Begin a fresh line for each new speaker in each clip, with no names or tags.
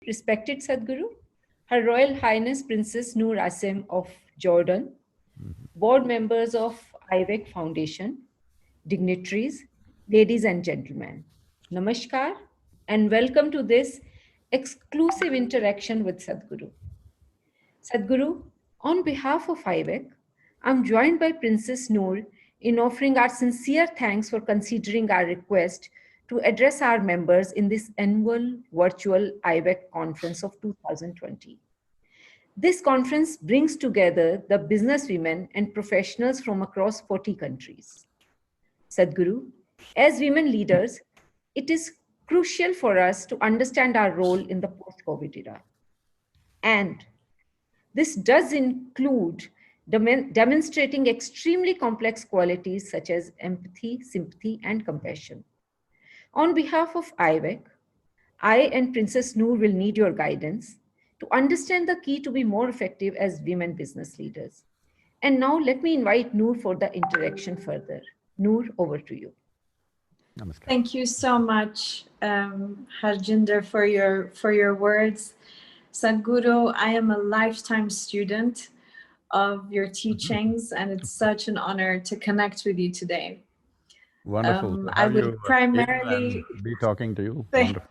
respected Sadhguru, Her Royal Highness Princess Noor of Jordan, board members of IVEC Foundation, dignitaries, ladies and gentlemen. Namaskar and welcome to this exclusive interaction with Sadhguru. Sadhguru, on behalf of IVEC, I'm joined by Princess Noor in offering our sincere thanks for considering our request to address our members in this annual virtual IVEC conference of 2020. This conference brings together the businesswomen and professionals from across 40 countries. Sadhguru, as women leaders, it is crucial for us to understand our role in the post-COVID era. And this does include demonstrating extremely complex qualities such as empathy, sympathy, and compassion. On behalf of IVEC, I and Princess Noor will need your guidance to understand the key to be more effective as women business leaders. And now let me invite Noor for the interaction further. Noor, over to you.
Namaskar.
Thank you so much, Harjinder, for your words. Sadhguru, I am a lifetime student of your teachings, and it's such an honor to connect with you today.
Wonderful.
I would primarily
be talking to you. Wonderful.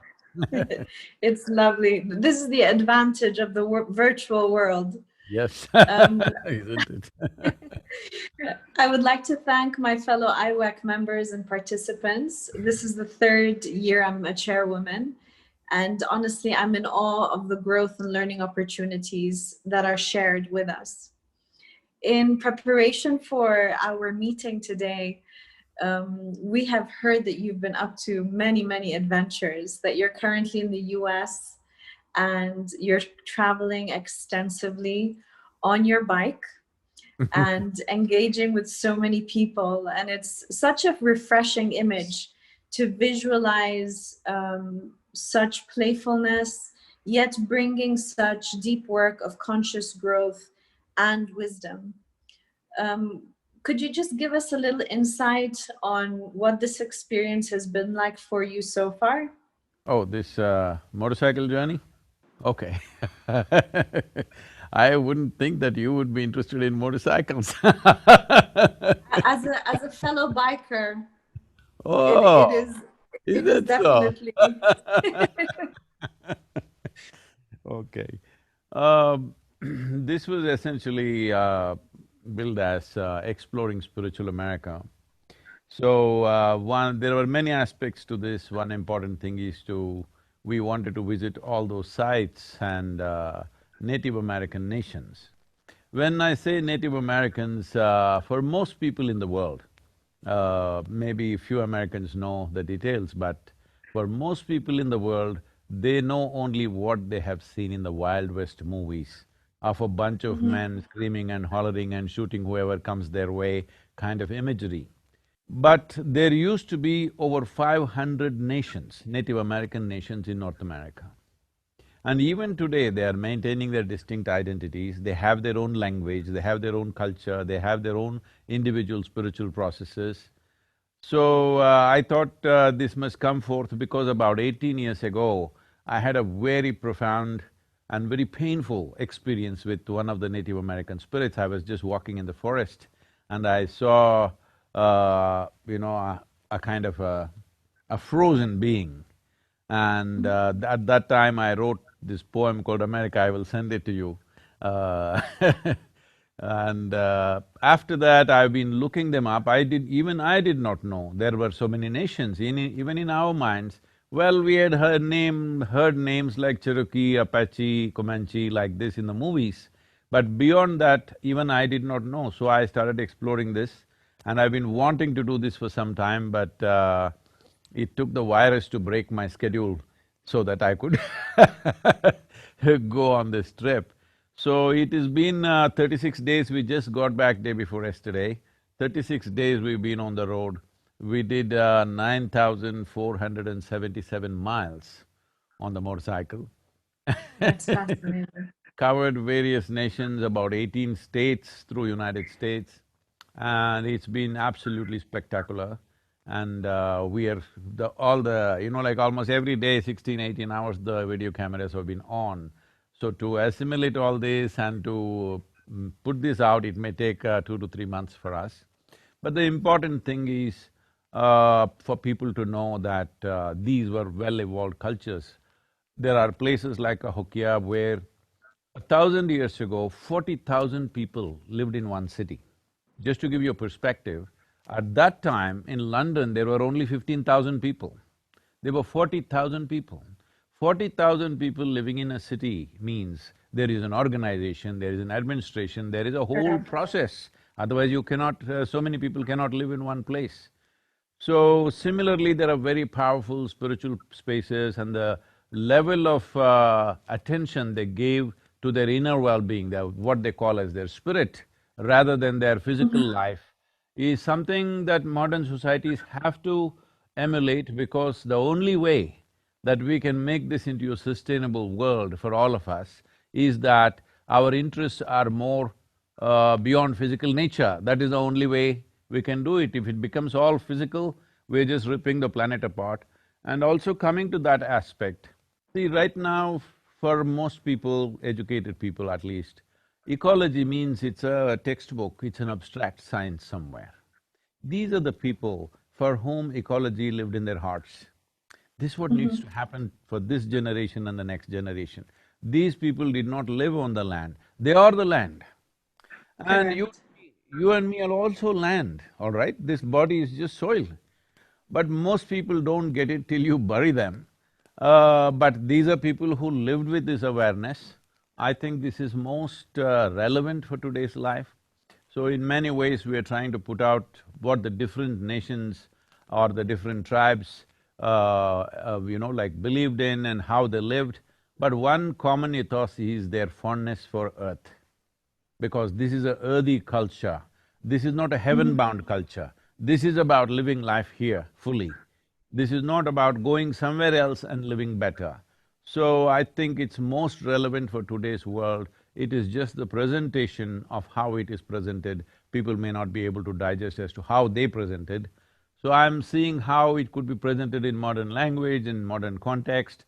It's lovely. This is the advantage of the virtual world.
Yes, isn't it?
I would like to thank my fellow IWAC members and participants. This is the third year I'm a chairwoman, and honestly, I'm in awe of the growth and learning opportunities that are shared with us. In preparation for our meeting today, we have heard that you've been up to many adventures, that you're currently in the US and you're traveling extensively on your bike and engaging with so many people. And it's such a refreshing image to visualize such playfulness, yet bringing such deep work of conscious growth and wisdom. Could you just give us a little insight on what this experience has been like for you so far?
Oh, this motorcycle journey? Okay. I wouldn't think that you would be interested in motorcycles.
As a fellow biker,
Oh,
it is
it
definitely.
Okay. This was essentially billed as Exploring Spiritual America. So, there were many aspects to this. One important thing is we wanted to visit all those sites and Native American nations. When I say Native Americans, for most people in the world, maybe few Americans know the details, but for most people in the world, they know only what they have seen in the Wild West movies of a bunch of men screaming and hollering and shooting whoever comes their way kind of imagery. But there used to be over 500 nations, Native American nations in North America. And even today, they are maintaining their distinct identities, they have their own language, they have their own culture, they have their own individual spiritual processes. So, I thought this must come forth because about 18 years ago, I had a very profound and very painful experience with one of the Native American spirits. I was just walking in the forest and I saw, a kind of a frozen being. And at that time, I wrote this poem called America, I will send it to you. And after that, I've been looking them up. Even I did not know there were so many nations. Even in our minds, well, we had heard names like Cherokee, Apache, Comanche, like this in the movies. But beyond that, even I did not know. So I started exploring this, and I've been wanting to do this for some time, but it took the virus to break my schedule so that I could go on this trip. So it has been 36 days, we just got back day before yesterday. 36 days we've been on the road. We did 9,477 miles on the motorcycle.
That's fascinating.
Covered various nations, about 18 states through United States, and it's been absolutely spectacular. And we are… like almost every day, 16, 18 hours, the video cameras have been on. So to assimilate all this and to put this out, it may take 2 to 3 months for us. But the important thing is for people to know that these were well-evolved cultures. There are places like Hokia where 1,000 years ago, 40,000 people lived in one city. Just to give you a perspective, at that time in London there were only 15,000 people. There were 40,000 people. 40,000 people living in a city means there is an organization, there is an administration, there is a whole process. Otherwise you cannot… so many people cannot live in one place. So similarly, there are very powerful spiritual spaces, and the level of attention they gave to their inner well-being, what they call as their spirit, rather than their physical life, is something that modern societies have to emulate, because the only way that we can make this into a sustainable world for all of us is that our interests are more beyond physical nature. That is the only way we can do it. If it becomes all physical, we're just ripping the planet apart. And also coming to that aspect, see, right now, for most people, educated people at least, ecology means it's a textbook, it's an abstract science somewhere. These are the people for whom ecology lived in their hearts. This is what needs to happen for this generation and the next generation. These people did not live on the land, they are the land. And you and me are also land, all right? This body is just soil. But most people don't get it till you bury them. But these are people who lived with this awareness. I think this is most relevant for today's life. So in many ways, we are trying to put out what the different nations or the different tribes, like believed in and how they lived. But one common ethos is their fondness for earth, because this is a earthy culture. This is not a heaven-bound culture. This is about living life here fully. This is not about going somewhere else and living better. So I think it's most relevant for today's world. It is just the presentation of how it is presented. People may not be able to digest as to how they presented. So I'm seeing how it could be presented in modern language, in modern context,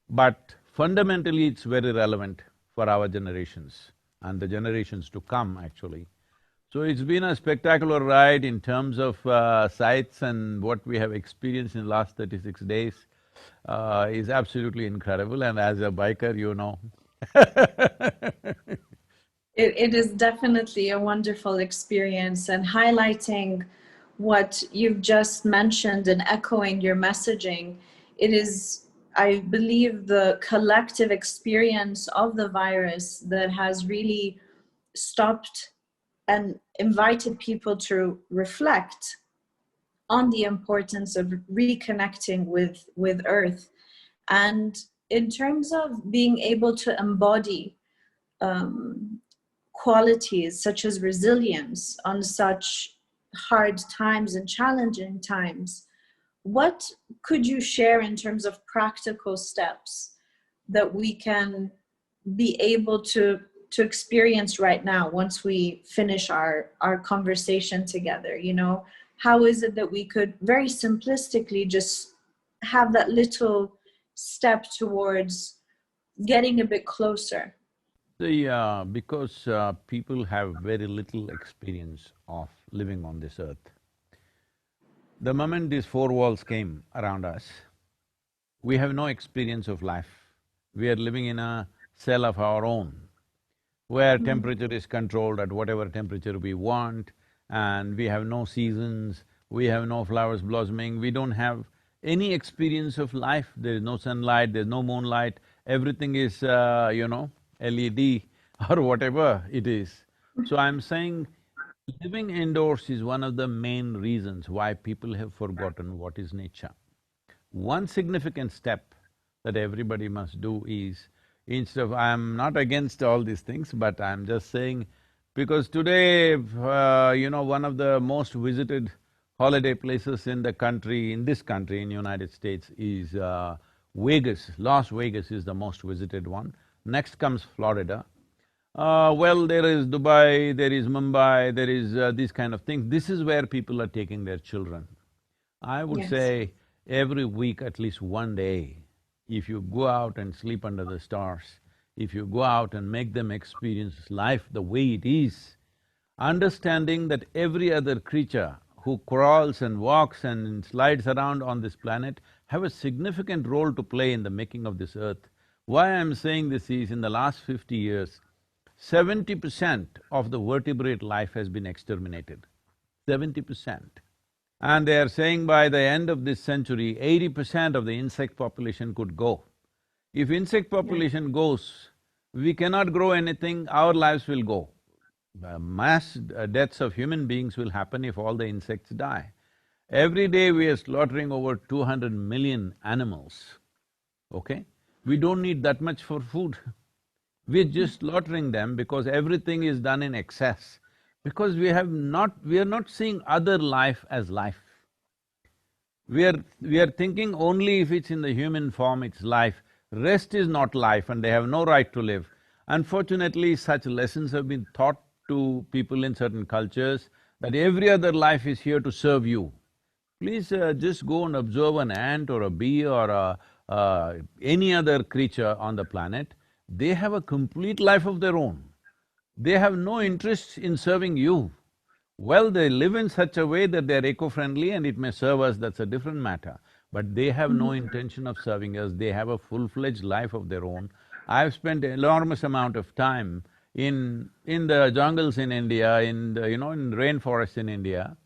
but fundamentally it's very relevant for our generations and the generations to come, actually. So it's been a spectacular ride in terms of sights, and what we have experienced in the last 36 days is absolutely incredible, and as a biker, you know.
It is definitely a wonderful experience, and highlighting what you've just mentioned and echoing your messaging, it is, I believe, the collective experience of the virus that has really stopped and invited people to reflect on the importance of reconnecting with Earth. And in terms of being able to embody qualities such as resilience on such hard times and challenging times, what could you share in terms of practical steps that we can be able to experience right now once we finish our conversation together? You know, how is it that we could very simplistically just have that little step towards getting a bit closer?
See, because people have very little experience of living on this earth. The moment these four walls came around us, we have no experience of life. We are living in a cell of our own, where temperature is controlled at whatever temperature we want, and we have no seasons, we have no flowers blossoming, we don't have any experience of life. There is no sunlight, there's no moonlight, everything is, LED or whatever it is. So I'm saying living indoors is one of the main reasons why people have forgotten what is nature. One significant step that everybody must do is, instead of… I'm not against all these things, but I'm just saying, because today, one of the most visited holiday places in the country, in this country, in United States, is Vegas. Las Vegas is the most visited one. Next comes Florida. Well, there is Dubai, there is Mumbai, there is these kind of things. This is where people are taking their children. I would
Yes.
say every week at least one day, if you go out and sleep under the stars, if you go out and make them experience life the way it is, understanding that every other creature who crawls and walks and slides around on this planet have a significant role to play in the making of this earth. Why I'm saying this is, in the last 50 years, 70% of the vertebrate life has been exterminated. 70%. And they are saying by the end of this century, 80% of the insect population could go. If insect
Yeah.
population goes, we cannot grow anything, our lives will go. Mass deaths of human beings will happen if all the insects die. Every day we are slaughtering over 200 million animals, okay? We don't need that much for food. We're just slaughtering them because everything is done in excess. Because we are not seeing other life as life. We are thinking only if it's in the human form, it's life. Rest is not life and they have no right to live. Unfortunately, such lessons have been taught to people in certain cultures that every other life is here to serve you. Please just go and observe an ant or a bee or any other creature on the planet. They have a complete life of their own. They have no interest in serving you. Well, they live in such a way that they're eco-friendly and it may serve us, that's a different matter. But they have no intention of serving us, they have a full-fledged life of their own. I've spent enormous amount of time in the jungles in India, in the, in rainforests in India.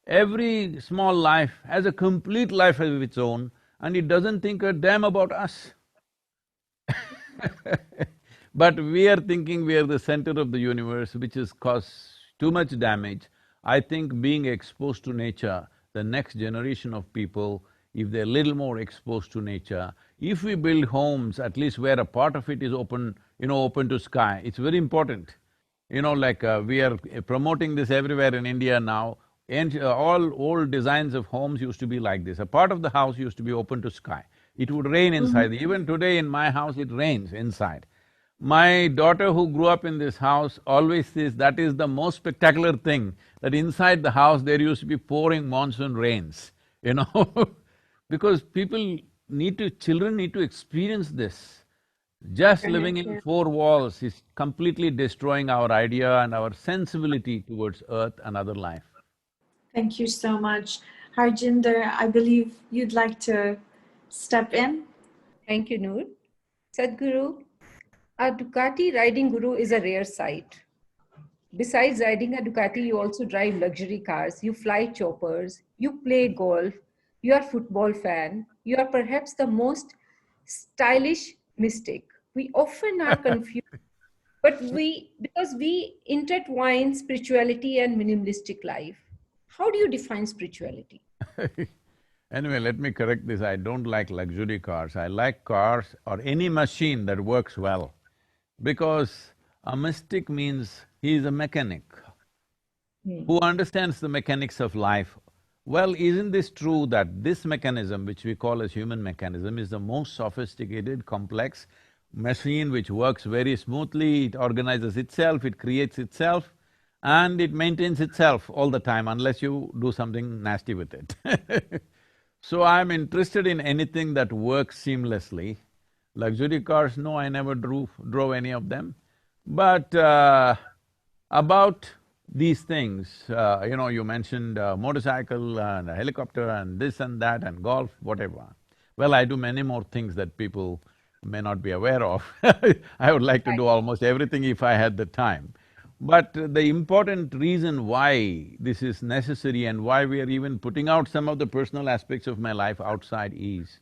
Every small life has a complete life of its own and it doesn't think a damn about us. But we are thinking we are the center of the universe, which has caused too much damage. I think being exposed to nature, the next generation of people, if they're little more exposed to nature, if we build homes, at least where a part of it is open, open to sky, it's very important. We are promoting this everywhere in India now, and all old designs of homes used to be like this. A part of the house used to be open to sky. It would rain inside. Even today in my house, it rains inside. My daughter who grew up in this house always says that is the most spectacular thing, that inside the house there used to be pouring monsoon rains. Because children need to experience this. Just living
Correct,
in
yeah.
four walls is completely destroying our idea and our sensibility towards earth and other life.
Thank you so much. Harjinder, I believe you'd like to step in.
Thank you, Noor. Sadhguru, a Ducati riding guru is a rare sight. Besides riding a Ducati, you also drive luxury cars, you fly choppers, you play golf, you are a football fan, you are perhaps the most stylish mystic. We often are confused, but because we intertwine spirituality and minimalistic life. How do you define spirituality?
Anyway, let me correct this, I don't like luxury cars, I like cars or any machine that works well. Because a mystic means he is a mechanic who understands the mechanics of life. Well, isn't this true that this mechanism, which we call as human mechanism, is the most sophisticated, complex machine which works very smoothly, it organizes itself, it creates itself, and it maintains itself all the time unless you do something nasty with it. So I'm interested in anything that works seamlessly. Luxury cars, no, I never drove any of them. But about these things, you mentioned motorcycle and a helicopter and this and that and golf, whatever. Well, I do many more things that people may not be aware of. I would like to do almost everything if I had the time. But the important reason why this is necessary and why we are even putting out some of the personal aspects of my life outside is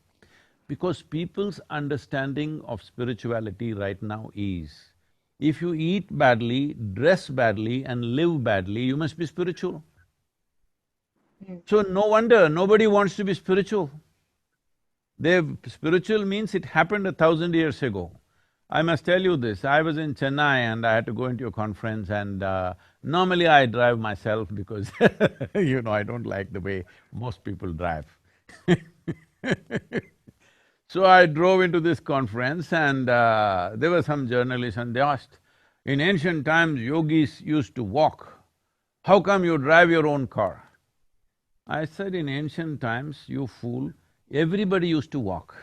because people's understanding of spirituality right now is, if you eat badly, dress badly and live badly, you must be spiritual. So no wonder nobody wants to be spiritual. Spiritual means it happened 1,000 years ago. I must tell you this, I was in Chennai and I had to go into a conference and normally I drive myself because I don't like the way most people drive. So I drove into this conference and there were some journalists and they asked, in ancient times yogis used to walk, how come you drive your own car? I said in ancient times, you fool, everybody used to walk.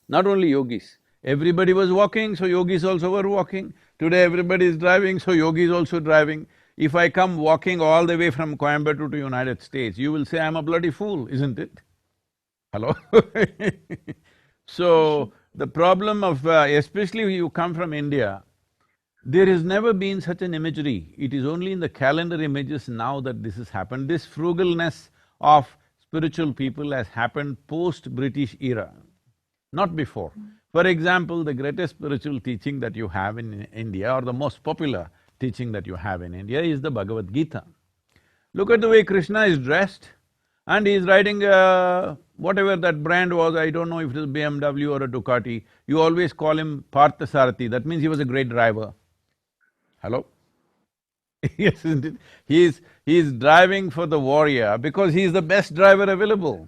Not only yogis, everybody was walking, so yogis also were walking. Today everybody is driving, so yogis also driving. If I come walking all the way from Coimbatore to United States, you will say I'm a bloody fool, isn't it? Hello? So, the problem of… especially when you come from India, there has never been such an imagery. It is only in the calendar images now that this has happened. This frugalness of spiritual people has happened post-British era, not before. For example, the greatest spiritual teaching that you have in India, or the most popular teaching that you have in India, is the Bhagavad Gita. Look at the way Krishna is dressed, and he's riding whatever that brand was, I don't know if it is BMW or a Ducati. You always call him Parthasarathi, that means he was a great driver. Hello? Yes, isn't it? He's driving for the warrior because he's the best driver available.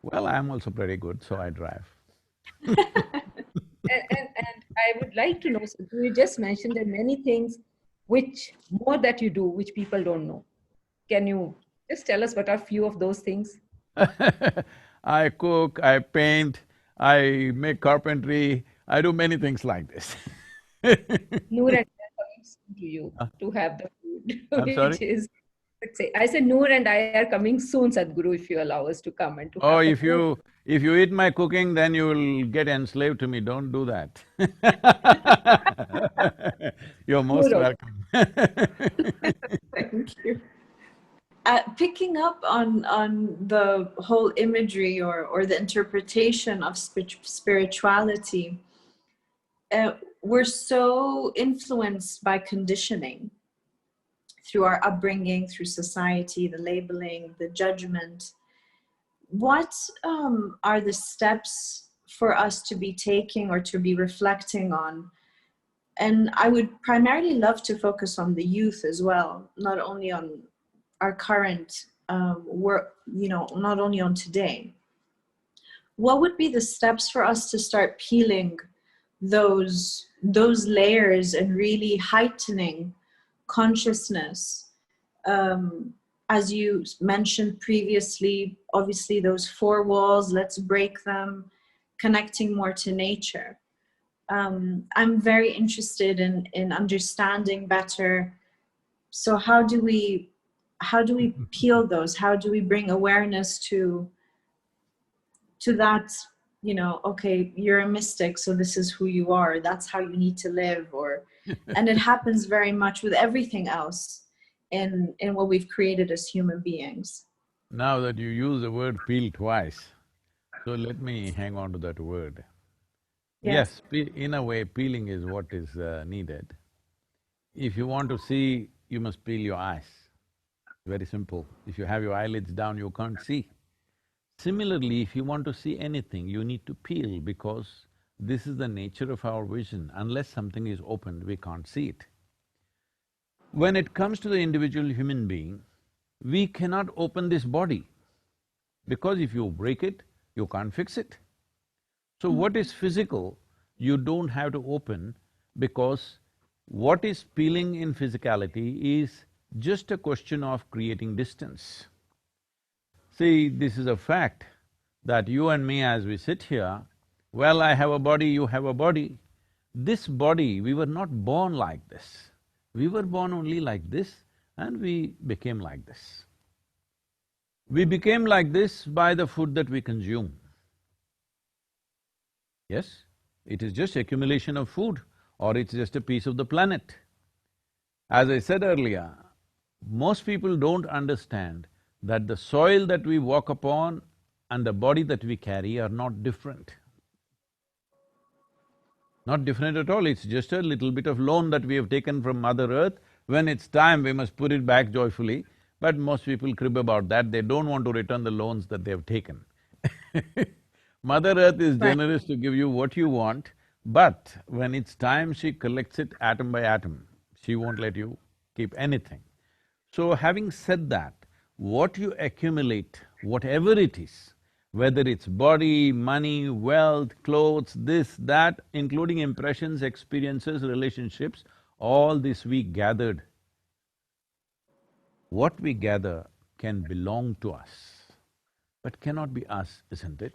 Well, I'm also pretty good, so I drive.
And I would like to know, so you just mentioned that many things which more that you do, which people don't know. Can you just tell us what are few of those things?
I cook, I paint, I make carpentry, I do many things like this.
Noor and I are coming soon to you to have the food,
I'm sorry?
which is, let's say, I said Noor and I are coming soon, Sadhguru, if you allow us to come and to
Oh,
have the food.
if you eat my cooking, then you will get enslaved to me, don't do that. You're most
Noor,
welcome.
Thank you. Picking up on the whole imagery or the interpretation of spirituality, we're so influenced by conditioning through our upbringing, through society, the labeling, the judgment. What are the steps for us to be taking or to be reflecting on? And I would primarily love to focus on the youth as well, not only on our current work, not only on today. What would be the steps for us to start peeling those layers and really heightening consciousness? As you mentioned previously, obviously those four walls, let's break them, connecting more to nature. I'm very interested in understanding better. So how do we peel those? How do we bring awareness to that, okay, you're a mystic, so this is who you are, that's how you need to live, and it happens very much with everything else in what we've created as human beings.
Now that you use the word peel twice, so let me hang on to that word.
Yes.
Yes, in a way, peeling is what is needed. If you want to see, you must peel your eyes. Very simple. If you have your eyelids down, you can't see. Similarly, if you want to see anything, you need to peel because this is the nature of our vision. Unless something is opened, we can't see it. When it comes to the individual human being, we cannot open this body because if you break it, you can't fix it. So what is physical, you don't have to open because what is peeling in physicality is just a question of creating distance. See, this is a fact that you and me as we sit here, well, I have a body, you have a body. This body, we were not born like this. We were born only like this and we became like this. We became like this by the food that we consume. Yes, it is just accumulation of food or it's just a piece of the planet. As I said earlier, most people don't understand that the soil that we walk upon and the body that we carry are not different. Not different at all, it's just a little bit of loan that we have taken from Mother Earth. When it's time, we must put it back joyfully, but most people crib about that, they don't want to return the loans that they have taken. Mother Earth is
Right.
generous to give you what you want, but when it's time, she collects it atom by atom. She won't let you keep anything. So having said that, what you accumulate, whatever it is, whether it's body, money, wealth, clothes, this, that, including impressions, experiences, relationships, all this we gathered. What we gather can belong to us, but cannot be us, isn't it?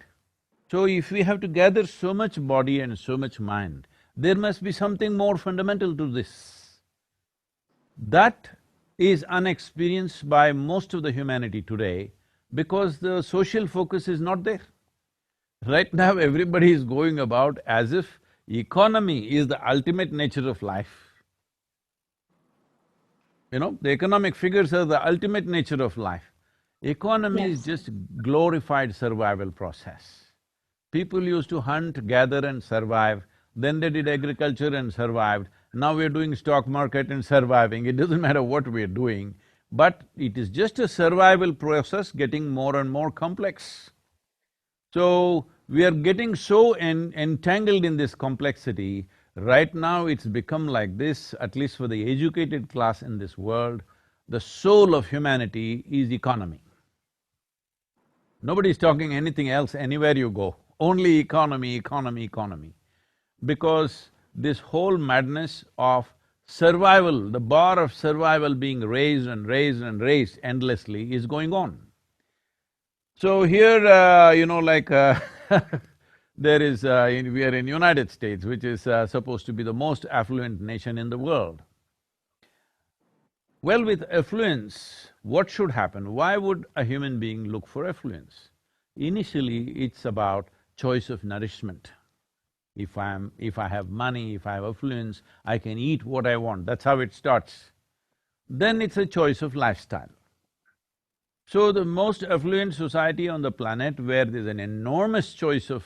So if we have to gather so much body and so much mind, there must be something more fundamental to this. That is unexperienced by most of the humanity today because the social focus is not there. Right now, everybody is going about as if economy is the ultimate nature of life. You know, the economic figures are the ultimate nature of life. Economy is
Yes.
just glorified survival process. People used to hunt, gather and survive, then they did agriculture and survived. Now we're doing stock market and surviving, it doesn't matter what we're doing, but it is just a survival process getting more and more complex. So, we are getting so entangled in this complexity, right now it's become like this, at least for the educated class in this world, the soul of humanity is economy. Nobody is talking anything else anywhere you go, only economy, economy, economy. Because this whole madness of survival, the bar of survival being raised and raised and raised endlessly is going on. So here, there is… we are in United States, which is supposed to be the most affluent nation in the world. Well, with affluence, what should happen? Why would a human being look for affluence? Initially, it's about choice of nourishment. If I have money, if I have affluence, I can eat what I want, that's how it starts. Then it's a choice of lifestyle. So the most affluent society on the planet where there's an enormous choice of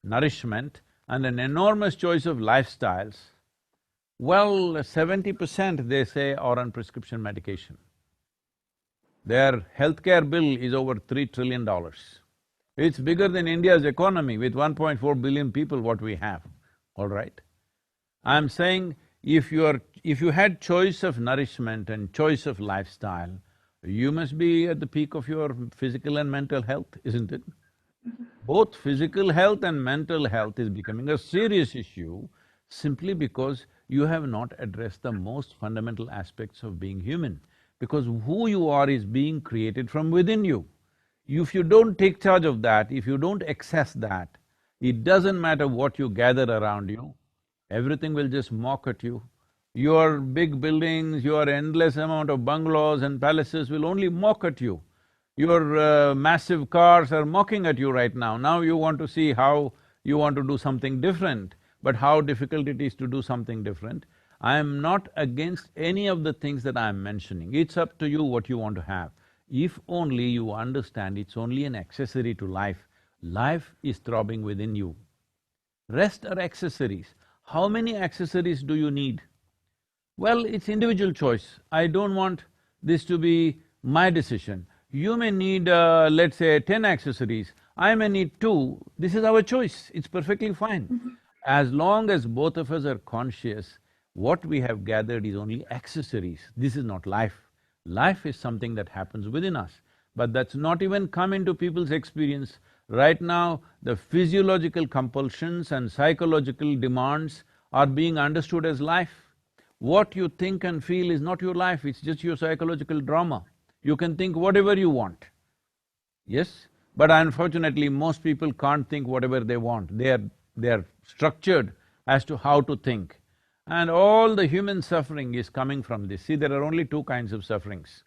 nourishment and an enormous choice of lifestyles, well, 70% they say are on prescription medication. Their healthcare bill is over $3 trillion. It's bigger than India's economy with 1.4 billion people what we have, all right? I'm saying if you had choice of nourishment and choice of lifestyle, you must be at the peak of your physical and mental health, isn't it? Both physical health and mental health is becoming a serious issue simply because you have not addressed the most fundamental aspects of being human. Because who you are is being created from within you. If you don't take charge of that, if you don't access that, it doesn't matter what you gather around you, everything will just mock at you. Your big buildings, your endless amount of bungalows and palaces will only mock at you. Your massive cars are mocking at you right now. Now you want to see how you want to do something different, but how difficult it is to do something different. I am not against any of the things that I am mentioning. It's up to you what you want to have. If only you understand it's only an accessory to life. Life is throbbing within you. Rest are accessories. How many accessories do you need? Well, it's individual choice. I don't want this to be my decision. You may need, let's say, 10 accessories. I may need 2. This is our choice. It's perfectly fine. As long as both of us are conscious, what we have gathered is only accessories. This is not life. Life is something that happens within us, but that's not even come into people's experience. Right now, the physiological compulsions and psychological demands are being understood as life. What you think and feel is not your life, it's just your psychological drama. You can think whatever you want, yes? But unfortunately, most people can't think whatever they want. They are structured as to how to think. And all the human suffering is coming from this. See, there are only 2 kinds of sufferings: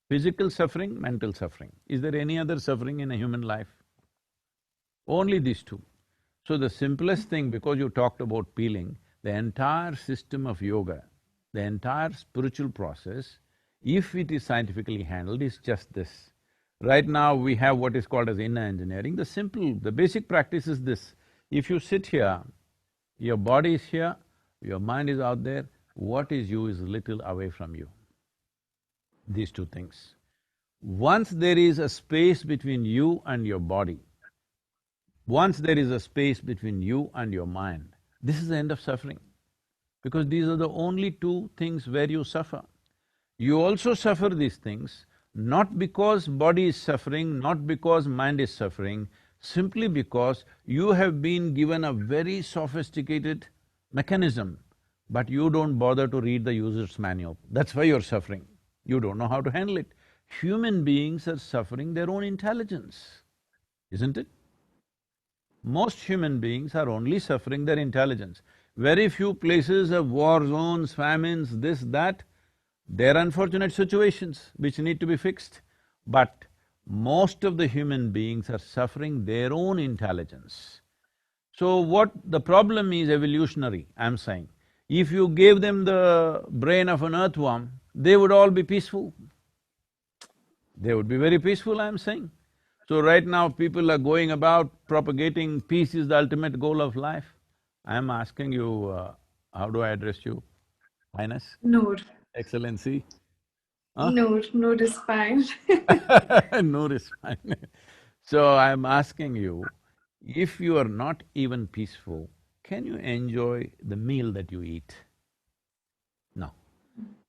physical suffering, mental suffering. Is there any other suffering in a human life? Only these 2. So the simplest thing, because you talked about peeling, the entire system of yoga, the entire spiritual process, if it is scientifically handled, is just this. Right now, we have what is called as inner engineering. The basic practice is this: if you sit here, your body is here, your mind is out there, what is you is little away from you. These 2 things. Once there is a space between you and your body, once there is a space between you and your mind, this is the end of suffering. Because these are the only 2 things where you suffer. You also suffer these things not because body is suffering, not because mind is suffering, simply because you have been given a very sophisticated mechanism, but you don't bother to read the user's manual. That's why you're suffering. You don't know how to handle it. human beings are suffering their own intelligence, isn't it? Most human beings are only suffering their intelligence. Very few places have war zones, famines, this, that. They're unfortunate situations which need to be fixed. But most of the human beings are suffering their own intelligence. So what the problem is evolutionary, I'm saying. If you gave them the brain of an earthworm, they would all be peaceful. They would be very peaceful, I'm saying. So right now people are going about propagating peace is the ultimate goal of life. I'm asking you, how do I address you? Highness?
Noor.
Excellency? Huh?
Noor is fine.
Noor is fine. So I'm asking you, if you are not even peaceful, can you enjoy the meal that you eat? No.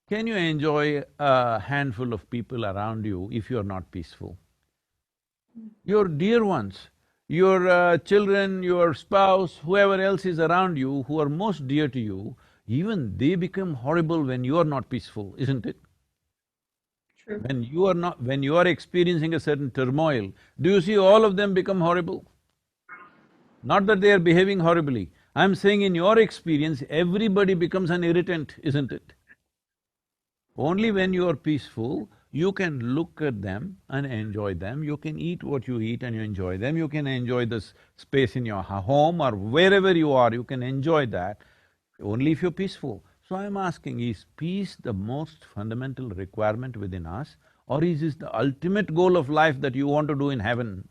Can you enjoy a handful of people around you if you are not peaceful? Your dear ones, your children, your spouse, whoever else is around you who are most dear to you, even they become horrible when you are not peaceful, isn't it?
True.
When you are experiencing a certain turmoil, do you see all of them become horrible? Not that they are behaving horribly. I'm saying in your experience, everybody becomes an irritant, isn't it? Only when you are peaceful, you can look at them and enjoy them. You can eat what you eat and you enjoy them. You can enjoy this space in your home or wherever you are, you can enjoy that only if you're peaceful. So I'm asking, is peace the most fundamental requirement within us, or is this the ultimate goal of life that you want to do in heaven?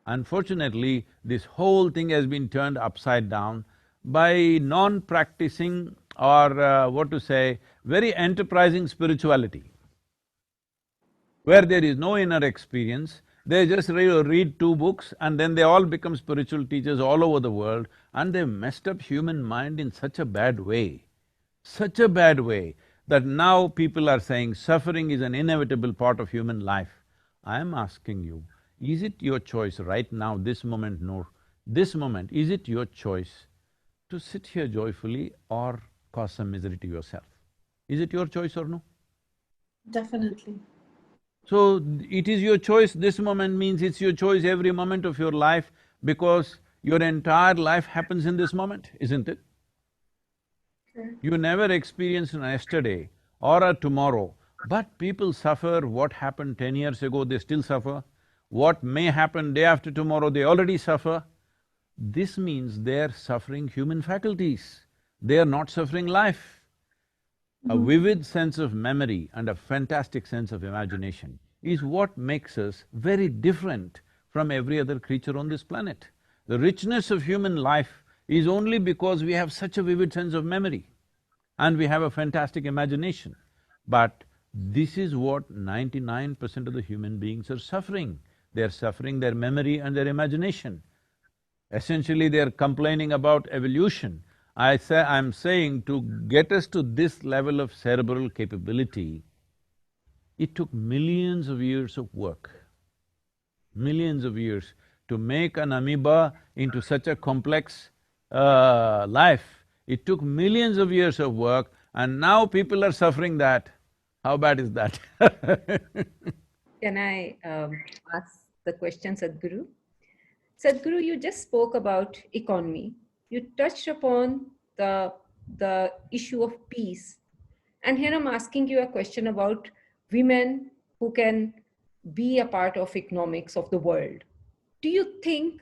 Unfortunately, this whole thing has been turned upside down by non-practicing or what to say, very enterprising spirituality, where there is no inner experience. They just read two books and then they all become spiritual teachers all over the world, and they've messed up human mind in such a bad way that now people are saying suffering is an inevitable part of human life. I am asking you, is it your choice right now, this moment, Noor, this moment, is it your choice to sit here joyfully or cause some misery to yourself? Is it your choice or no?
Definitely.
So, it is your choice, this moment means it's your choice every moment of your life because your entire life happens in this moment, isn't it?
Correct.
You never experienced an yesterday or a tomorrow, but people suffer what happened 10 years ago, they still suffer. What may happen day after tomorrow, they already suffer. This means they're suffering human faculties, they are not suffering life. A vivid sense of memory and a fantastic sense of imagination is what makes us very different from every other creature on this planet. The richness of human life is only because we have such a vivid sense of memory and we have a fantastic imagination. But this is what 99% of the human beings are suffering. They're suffering their memory and their imagination. Essentially, they're complaining about evolution. I'm saying to get us to this level of cerebral capability, it took millions of years of work, millions of years to make an amoeba into such a complex life. It took millions of years of work and now people are suffering that. How bad is that?
Can I ask the question, Sadhguru? Sadhguru, you just spoke about economy. You touched upon the issue of peace. And here I'm asking you a question about women who can be a part of economics of the world. Do you think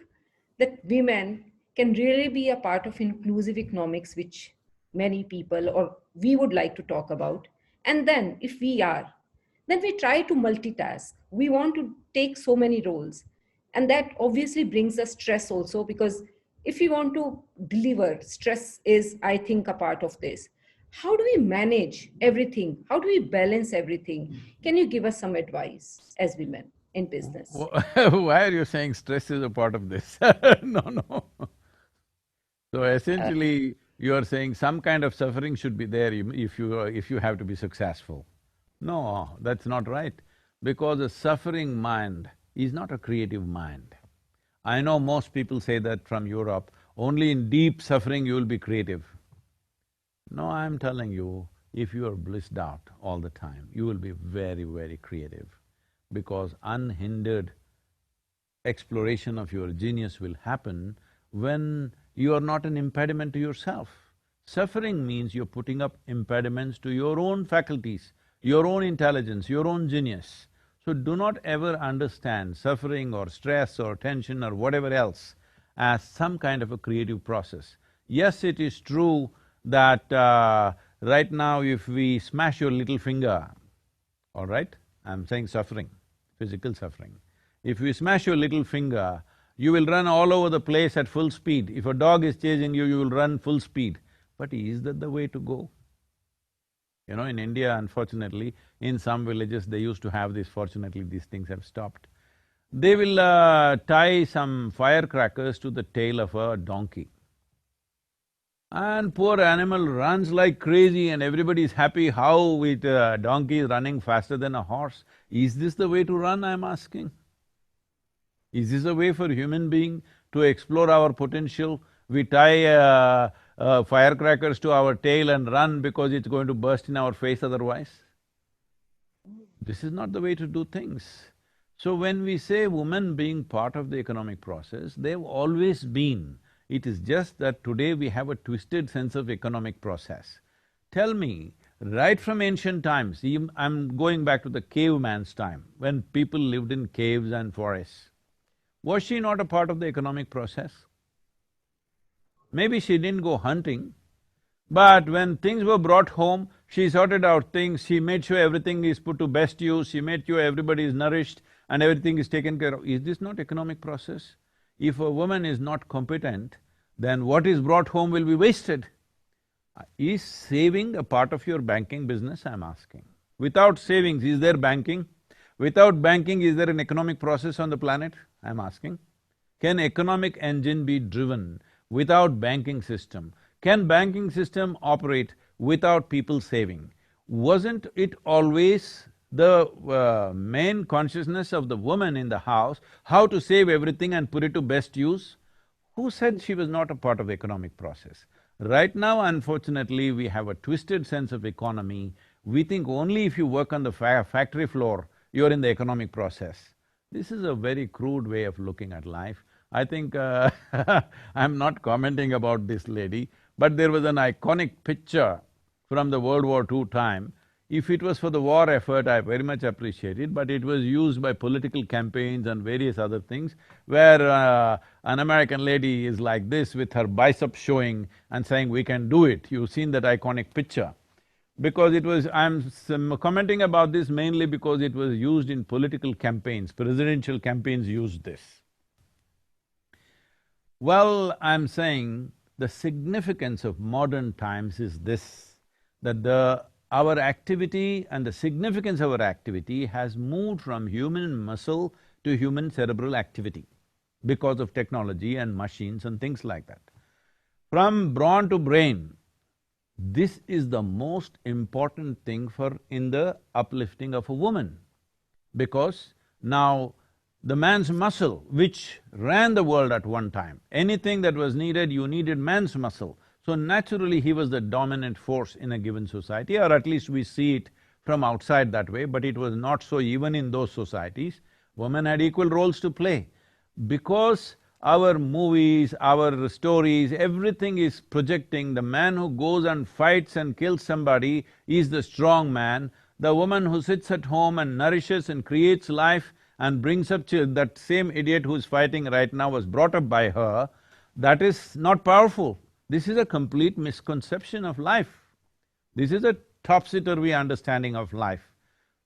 that women can really be a part of inclusive economics, which many people or we would like to talk about? And then, if we are, then we try to multitask. We want to take so many roles. And that obviously brings us stress also, because if we want to deliver, stress is, I think, a part of this. How do we manage everything? How do we balance everything? Can you give us some advice as women in business?
Why are you saying stress is a part of this? No, no. So
Uh,
essentially, you are saying some kind of suffering should be there if you have to be successful. No, that's not right, because a suffering mind is not a creative mind. I know most people say that from Europe, only in deep suffering you will be creative. No, I'm telling you, If you are blissed out all the time, you will be very, very creative, because unhindered exploration of your genius will happen when you are not an impediment to yourself. Suffering means you're putting up impediments to your own faculties, your own intelligence, your own genius. So do not ever understand suffering or stress or tension or whatever else as some kind of a creative process. Yes, it is true that right now if we smash your little finger, all right? I'm saying suffering, physical suffering. If you smash your little finger, you will run all over the place at full speed. If a dog is chasing you, you will run full speed. But is that the way to go? You know, in India, unfortunately, in some villages, they used to have this, fortunately these things have stopped. They will tie some firecrackers to the tail of a donkey. And poor animal runs like crazy and everybody is happy how with a donkey is running faster than a horse. Is this the way to run, I'm asking? Is this a way for human being to explore our potential? We tie firecrackers to our tail and run because it's going to burst in our face otherwise? This is not the way to do things. So when we say women being part of the economic process, they've always been. It is just that today we have a twisted sense of economic process. Tell me, right from ancient times, I'm going back to the caveman's time, when people lived in caves and forests. Was she not a part of the economic process? Maybe she didn't go hunting, but when things were brought home, she sorted out things, she made sure everything is put to best use, she made sure everybody is nourished and everything is taken care of. Is this not economic process? If a woman is not competent, then what is brought home will be wasted. Is saving a part of your banking business, I'm asking? Without savings, is there banking? Without banking, is there an economic process on the planet? I'm asking. Can economic engine be driven without banking system? Can banking system operate without people saving? Wasn't it always the main consciousness of the woman in the house, how to save everything and put it to best use? Who said she was not a part of the economic process? Right now, unfortunately, we have a twisted sense of economy. We think only if you work on the factory floor, you're in the economic process. This is a very crude way of looking at life. I think I'm not commenting about this lady, but there was an iconic picture from the World War II time. If it was for the war effort, I very much appreciate it, but it was used by political campaigns and various other things, where an American lady is like this with her bicep showing and saying, "We can do it." You've seen that iconic picture. Because it was… I'm commenting about this mainly because it was used in political campaigns, presidential campaigns used this. Well, I'm saying the significance of modern times is this, that our activity and the significance of our activity has moved from human muscle to human cerebral activity because of technology and machines and things like that. From brawn to brain, this is the most important thing in the uplifting of a woman, because now the man's muscle, which ran the world at one time, anything that was needed, you needed man's muscle. So naturally, he was the dominant force in a given society, or at least we see it from outside that way, but it was not so even in those societies. Women had equal roles to play. Because our movies, our stories, everything is projecting the man who goes and fights and kills somebody is the strong man. The woman who sits at home and nourishes and creates life and brings up children, that same idiot who's fighting right now was brought up by her, that is not powerful. This is a complete misconception of life. This is a topsy-turvy understanding of life.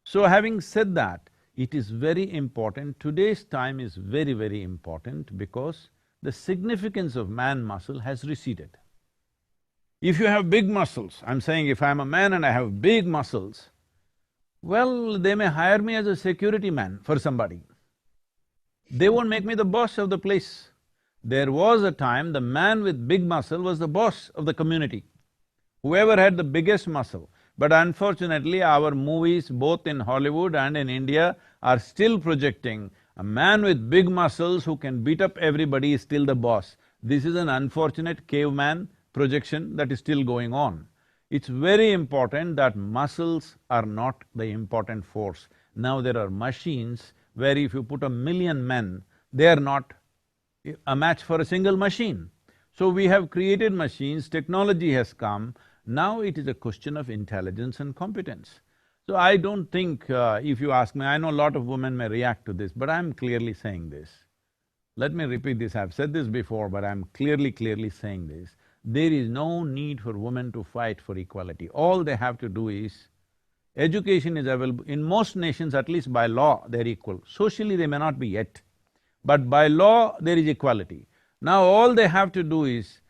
So having said that, it is very important, today's time is very, very important because the significance of man muscle has receded. If you have big muscles, I'm saying if I'm a man and I have big muscles, well, they may hire me as a security man for somebody. They won't make me the boss of the place. There was a time the man with big muscle was the boss of the community, whoever had the biggest muscle. But unfortunately, our movies, both in Hollywood and in India, are still projecting a man with big muscles who can beat up everybody is still the boss. This is an unfortunate caveman projection that is still going on. It's very important that muscles are not the important force. Now there are machines where if you put 1,000,000 men, they are not a match for a single machine. So we have created machines, technology has come, now it is a question of intelligence and competence. So I don't think, if you ask me, I know a lot of women may react to this, but I'm clearly saying this. Let me repeat this, I've said this before, but I'm clearly saying this. There is no need for women to fight for equality. All they have to do is, education is available, in most nations, at least by law, they're equal. Socially, they may not be yet, but by law, there is equality. Now all they have to do is,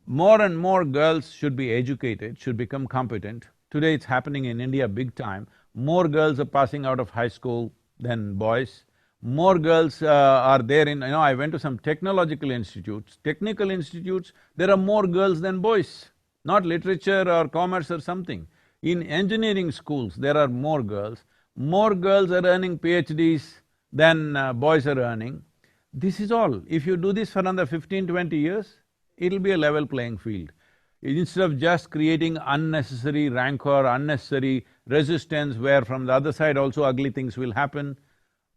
more and more girls should be educated, should become competent. Today it's happening in India big time. More girls are passing out of high school than boys. More girls are there in… I went to some technological institutes, technical institutes, there are more girls than boys. Not literature or commerce or something. In engineering schools, there are more girls. More girls are earning PhDs than boys are earning. This is all. If you do this for another 15, 20 years, it'll be a level playing field. Instead of just creating unnecessary rancor, unnecessary resistance where from the other side also ugly things will happen,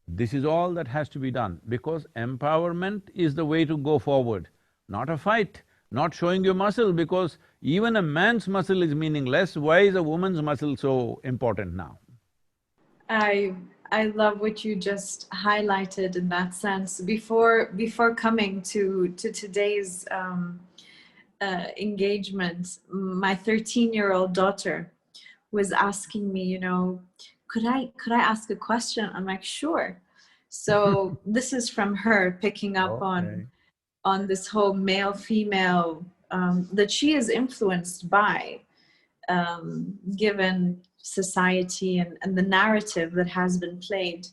this is all that has to be done, because empowerment is the way to go forward, not a fight, not showing your muscle, because even a man's muscle is meaningless, why is a woman's muscle so important now?
I love what you just highlighted in that sense. Before coming to today's engagement, my 13-year-old daughter was asking me, could I ask a question? I'm like, sure. So this is from her picking up
Okay.
on this whole male-female that she is influenced by, given society and the narrative that has been played.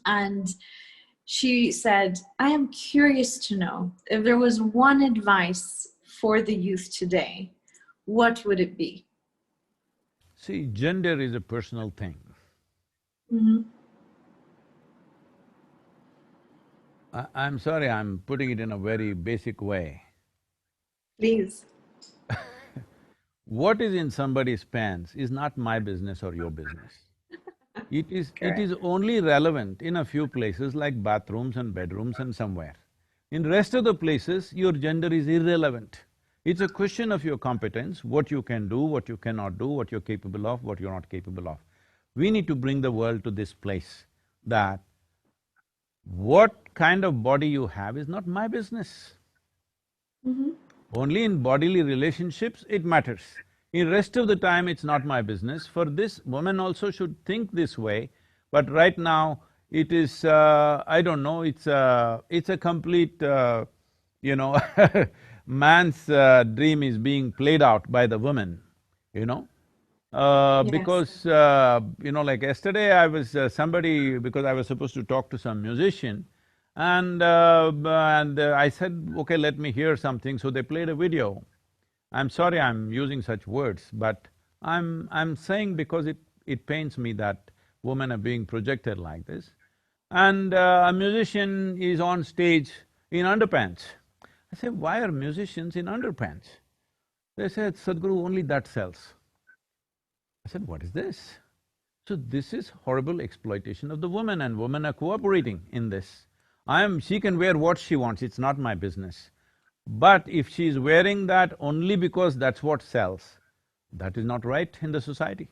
And she said, I am curious to know if there was one advice for the youth today, what would it be?
See, gender is a personal thing.
Mm-hmm.
I'm sorry, I'm putting it in a very basic way.
Please.
What is in somebody's pants is not my business or your business. It is only relevant in a few places like bathrooms and bedrooms and somewhere. In rest of the places, your gender is irrelevant. It's a question of your competence, what you can do, what you cannot do, what you're capable of, what you're not capable of. We need to bring the world to this place that what kind of body you have is not my business.
Mm-hmm.
Only in bodily relationships it matters. In rest of the time, it's not my business. For this, women also should think this way, but right now, it is… I don't know, it's a complete… man's dream is being played out by the women, you know.
Yes.
Because, like yesterday I was… somebody… because I was supposed to talk to some musician, and I said, okay, let me hear something, so they played a video. I'm sorry I'm using such words, but I'm saying because it pains me that women are being projected like this. And a musician is on stage in underpants. I said, why are musicians in underpants? They said, Sadhguru, only that sells. I said, what is this? So this is horrible exploitation of the woman, and women are cooperating in this. She can wear what she wants, it's not my business. But if she's wearing that only because that's what sells, that is not right in the society.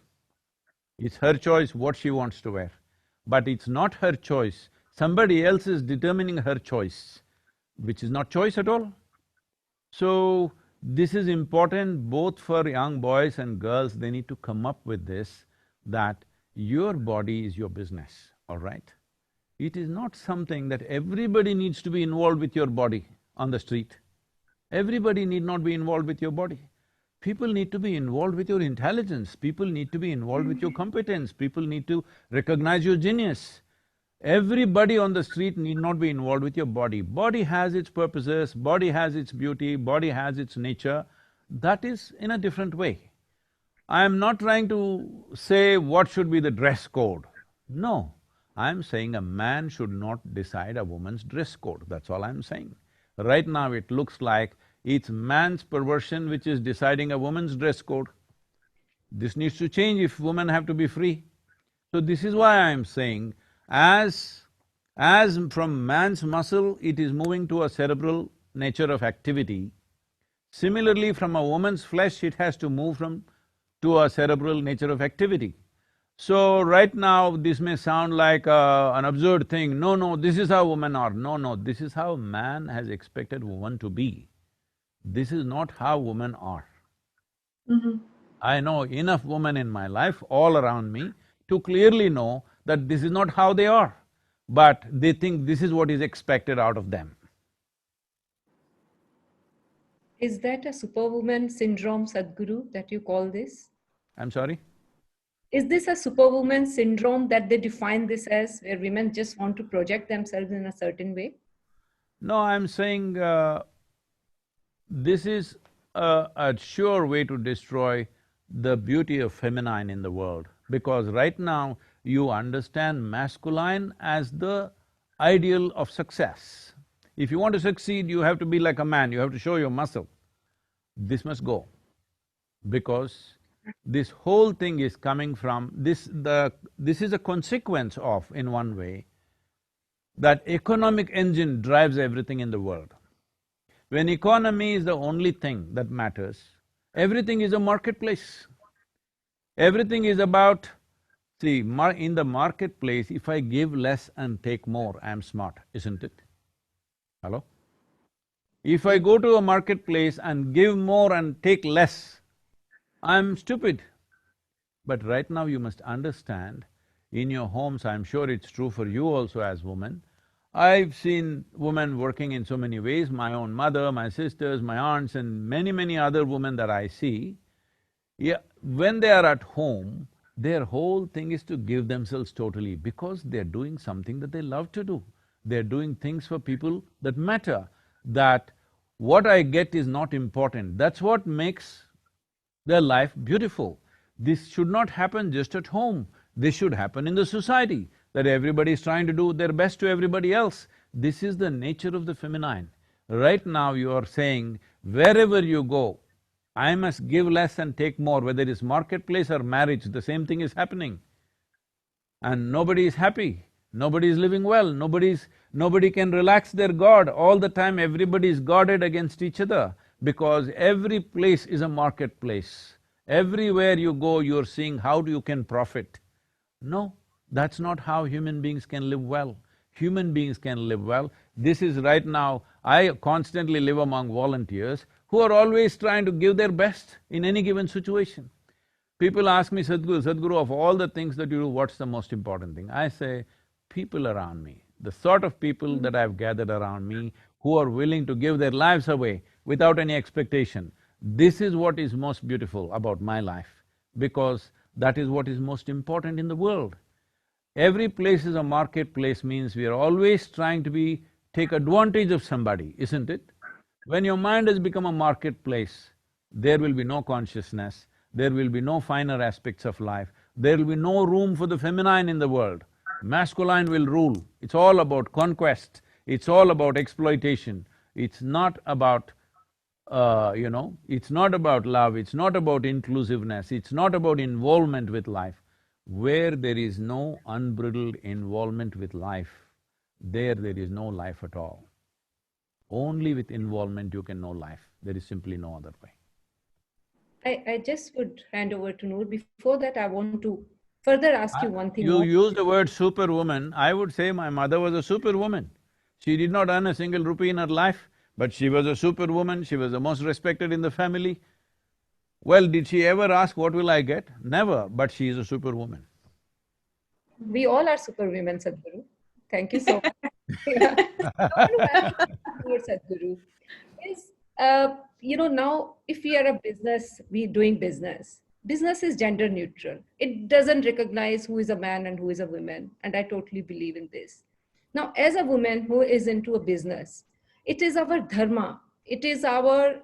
It's her choice what she wants to wear, but it's not her choice. Somebody else is determining her choice, which is not choice at all. So, this is important both for young boys and girls, they need to come up with this, that your body is your business, all right? It is not something that everybody needs to be involved with your body on the street. Everybody need not be involved with your body. People need to be involved with your intelligence, people need to be involved with your competence, people need to recognize your genius. Everybody on the street need not be involved with your body. Body has its purposes, body has its beauty, body has its nature, that is in a different way. I am not trying to say what should be the dress code. No, I'm saying a man should not decide a woman's dress code, that's all I'm saying. Right now it looks like It's man's perversion which is deciding a woman's dress code. This needs to change if women have to be free. So this is why I'm saying, as from man's muscle it is moving to a cerebral nature of activity, similarly from a woman's flesh it has to move to a cerebral nature of activity. So right now this may sound like an absurd thing, no, no, this is how women are. No, no, this is how man has expected woman to be. This is not how women are. I know enough women in my life, all around me, to clearly know that this is not how they are, but they think this is what is expected out of them.
Is that a superwoman syndrome, Sadhguru, that you call this?
I'm sorry?
Is this a superwoman syndrome that they define this as, where women just want to project themselves in a certain way?
No, I'm saying this is a sure way to destroy the beauty of feminine in the world, because right now you understand masculine as the ideal of success. If you want to succeed, you have to be like a man, you have to show your muscle. This must go, because this whole thing is coming from this… this is a consequence of, in one way, that economic engine drives everything in the world. When economy is the only thing that matters, everything is a marketplace. Everything is about… see, in the marketplace, if I give less and take more, I'm smart, isn't it? Hello? If I go to a marketplace and give more and take less, I'm stupid. But right now you must understand, in your homes, I'm sure it's true for you also as women, I've seen women working in so many ways, my own mother, my sisters, my aunts and many other women that I see. Yeah, when they are at home, their whole thing is to give themselves totally, because they're doing something that they love to do. They're doing things for people that matter, that what I get is not important. That's what makes their life beautiful. This should not happen just at home, this should happen in the society, that everybody is trying to do their best to everybody else. This is the nature of the feminine. Right now you are saying, wherever you go, I must give less and take more, whether it's marketplace or marriage, the same thing is happening. And nobody is happy, nobody is living well, nobody can relax their guard. All the time everybody is guarded against each other, because every place is a marketplace. Everywhere you go, you're seeing how you can profit. No, that's not how human beings can live well. Human beings can live well. This is right now, I constantly live among volunteers who are always trying to give their best in any given situation. People ask me, Sadhguru, of all the things that you do, what's the most important thing? I say, people around me, the sort of people that I've gathered around me who are willing to give their lives away without any expectation. This is what is most beautiful about my life, because that is what is most important in the world. Every place is a marketplace means we are always trying to take advantage of somebody, isn't it? When your mind has become a marketplace, there will be no consciousness, there will be no finer aspects of life, there will be no room for the feminine in the world. Masculine will rule. It's all about conquest, it's all about exploitation. It's not about, it's not about love, it's not about inclusiveness, it's not about involvement with life. Where there is no unbridled involvement with life, there is no life at all. Only with involvement you can know life. There is simply no other way.
I just would hand over to Noor. Before that, I want to further ask you one thing
You
more.
use the word superwoman, I would say my mother was a superwoman. She did not earn a single rupee in her life, but she was a superwoman, she was the most respected in the family. Well, did she ever ask, what will I get? Never, but she is a superwoman.
We all are superwomen, Sadhguru. Thank you so much. Yeah. I want to ask you, Sadhguru, is, now if we are a business, we doing business. Business is gender neutral. It doesn't recognize who is a man and who is a woman, and I totally believe in this. Now, as a woman who is into a business, it is our dharma, it is our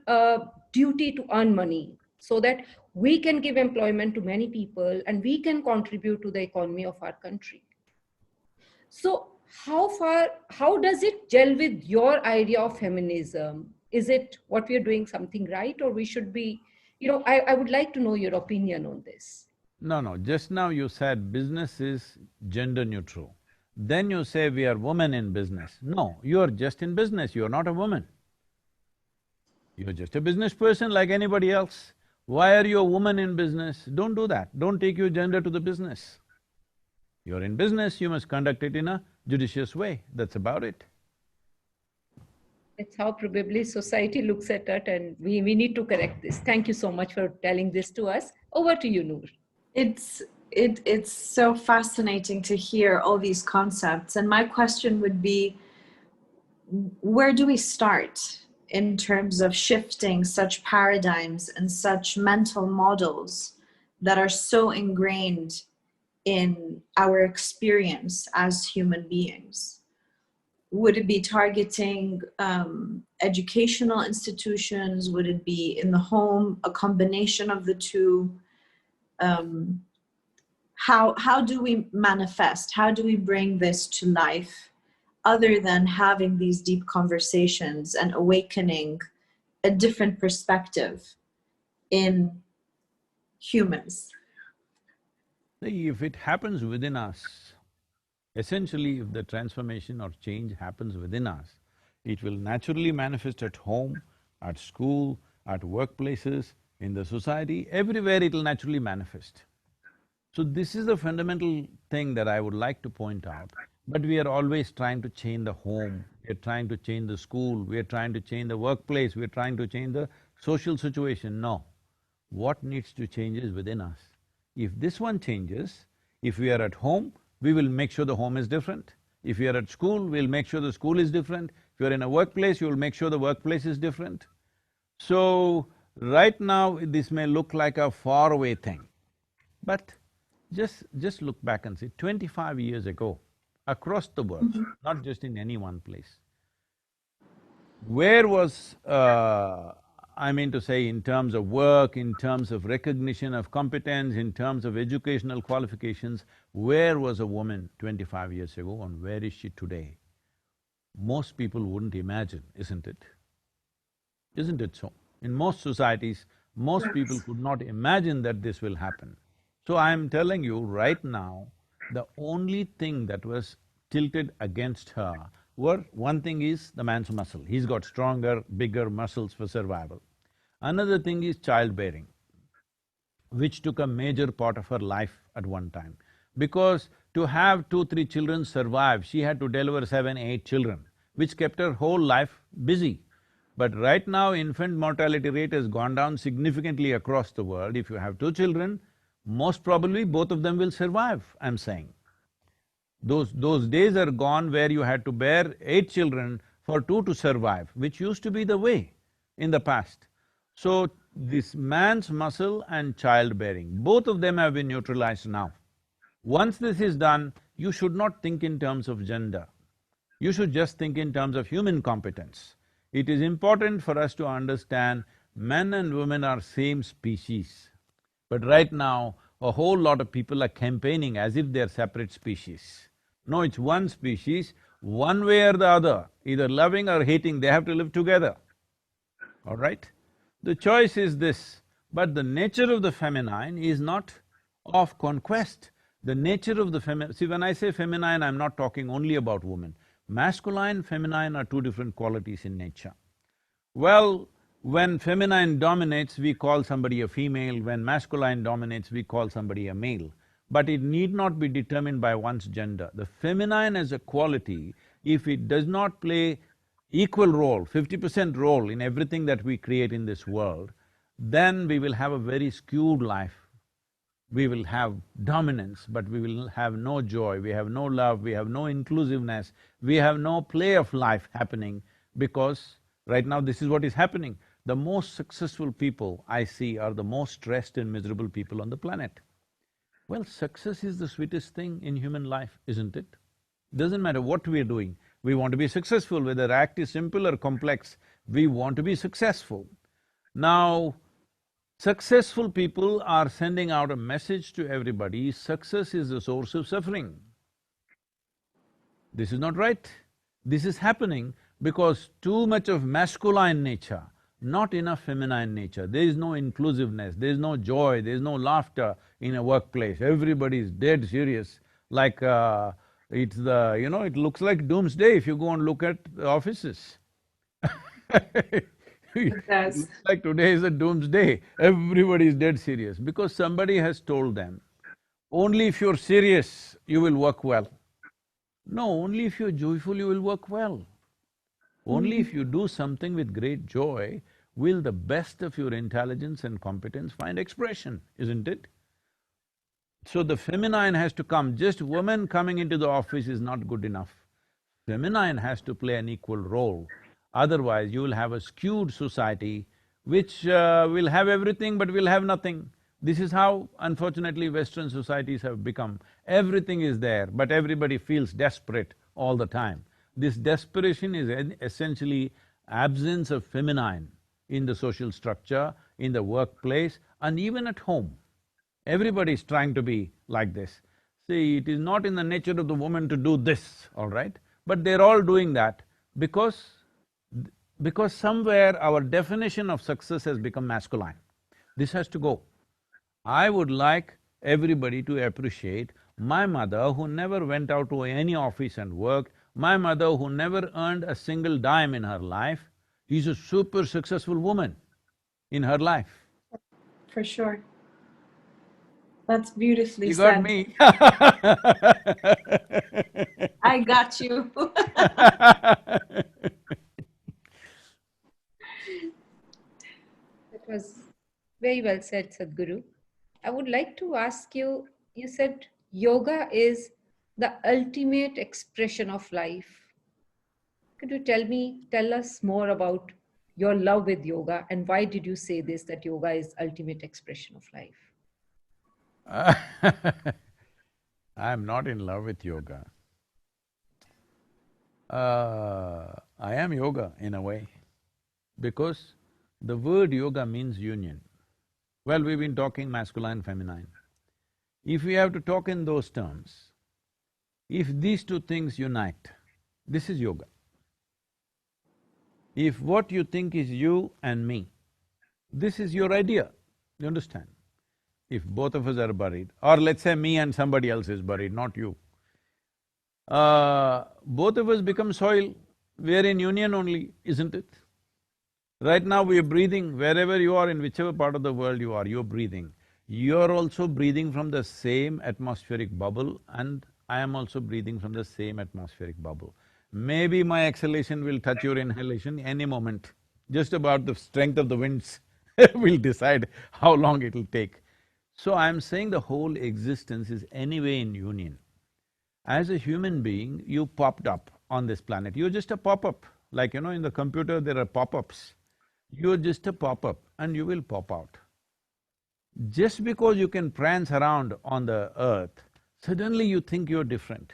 duty to earn money so that we can give employment to many people and we can contribute to the economy of our country. So how does it gel with your idea of feminism? Is it what we are doing something right, or we should be, I would like to know your opinion on this.
No, no, just now you said business is gender neutral. Then you say we are women in business. No, you are just in business, you are not a woman. You're just a business person like anybody else. Why are you a woman in business? Don't do that. Don't take your gender to the business. You're in business, you must conduct it in a judicious way, that's about it.
It's how probably society looks at it, and we need to correct this. Thank you so much for telling this to us. Over to you, Noor.
It's so fascinating to hear all these concepts. And my question would be, where do we start in terms of shifting such paradigms and such mental models that are so ingrained in our experience as human beings? Would it be targeting educational institutions? Would it be in the home, a combination of the two? How do we manifest? How do we bring this to life, other than having these deep conversations and awakening a different perspective in humans?
See, if it happens within us, essentially if the transformation or change happens within us, it will naturally manifest at home, at school, at workplaces, in the society, everywhere it will naturally manifest. So this is the fundamental thing that I would like to point out. But we are always trying to change the home, we are trying to change the school, we are trying to change the workplace, we are trying to change the social situation. No. What needs to change is within us. If this one changes, if we are at home, we will make sure the home is different. If we are at school, we'll make sure the school is different. If you're in a workplace, you'll make sure the workplace is different. So, right now, this may look like a faraway thing, but just look back and see, 25 years ago, across the world, not just in any one place, where was, I mean to say, in terms of work, in terms of recognition of competence, in terms of educational qualifications, where was a woman 25 years ago and where is she today? Most people wouldn't imagine, isn't it? Isn't it so? In most societies, most people could not imagine that this will happen. So I'm telling you right now, the only thing that was tilted against her were, one thing is the man's muscle. He's got stronger, bigger muscles for survival. Another thing is childbearing, which took a major part of her life at one time. Because to have 2, 3 children survive, she had to deliver 7, 8 children, which kept her whole life busy. But right now, infant mortality rate has gone down significantly across the world. If you have 2 children, most probably both of them will survive, I'm saying. Those days are gone where you had to bear 8 children for 2 to survive, which used to be the way in the past. So, this man's muscle and childbearing, both of them have been neutralized now. Once this is done, you should not think in terms of gender. You should just think in terms of human competence. It is important for us to understand men and women are same species. But right now, a whole lot of people are campaigning as if they're separate species. No, it's one species, one way or the other, either loving or hating, they have to live together, all right? The choice is this, but the nature of the feminine is not of conquest. The nature of the see, when I say feminine, I'm not talking only about women. Masculine, feminine are 2 different qualities in nature. Well, when feminine dominates, we call somebody a female, when masculine dominates, we call somebody a male. But it need not be determined by one's gender. The feminine as a quality, if it does not play equal role, 50% role in everything that we create in this world, then we will have a very skewed life. We will have dominance, but we will have no joy, we have no love, we have no inclusiveness, we have no play of life happening, because right now this is what is happening. The most successful people I see are the most stressed and miserable people on the planet. Well, success is the sweetest thing in human life, isn't it? Doesn't matter what we are doing, we want to be successful, whether the act is simple or complex, we want to be successful. Now, successful people are sending out a message to everybody, success is the source of suffering. This is not right. This is happening because too much of masculine nature, not enough feminine nature. There is no inclusiveness, there is no joy, there is no laughter in a workplace. Everybody is dead serious, like it's the… it looks like doomsday if you go and look at the offices.
It
It
does.
looks like today is a doomsday. Everybody is dead serious because somebody has told them, only if you're serious, you will work well. No, only if you're joyful, you will work well. Only if you do something with great joy will the best of your intelligence and competence find expression, isn't it? So the feminine has to come. Just women coming into the office is not good enough. Feminine has to play an equal role. Otherwise, you will have a skewed society which will have everything but will have nothing. This is how, unfortunately, Western societies have become. Everything is there, but everybody feels desperate all the time. This desperation is essentially absence of feminine in the social structure, in the workplace, and even at home. Everybody is trying to be like this. See, it is not in the nature of the woman to do this, all right? But they're all doing that because… because somewhere our definition of success has become masculine. This has to go. I would like everybody to appreciate my mother who never went out to any office and worked, my mother who never earned a single dime in her life, is a super successful woman in her life.
For sure. That's beautifully
You got
said.
me?
I got you.
That was very well said, Sadhguru. I would like to ask you, you said yoga is the ultimate expression of life. Could you tell us more about your love with yoga and why did you say this, that yoga is ultimate expression of life?
I'm not in love with yoga. I am yoga in a way, because the word yoga means union. Well, we've been talking masculine, feminine. If we have to talk in those terms, if these two things unite, this is yoga. If what you think is you and me, this is your idea, you understand? If both of us are buried, or let's say me and somebody else is buried, not you, both of us become soil, we are in union only, isn't it? Right now we are breathing, wherever you are, in whichever part of the world you are, you're breathing. You're also breathing from the same atmospheric bubble and I am also breathing from the same atmospheric bubble. Maybe my exhalation will touch your inhalation any moment. Just about the strength of the winds will decide how long it'll take. So I'm saying the whole existence is anyway in union. As a human being, you popped up on this planet. You're just a pop-up. Like, in the computer there are pop-ups. You're just a pop-up and you will pop out. Just because you can prance around on the earth, suddenly you think you're different.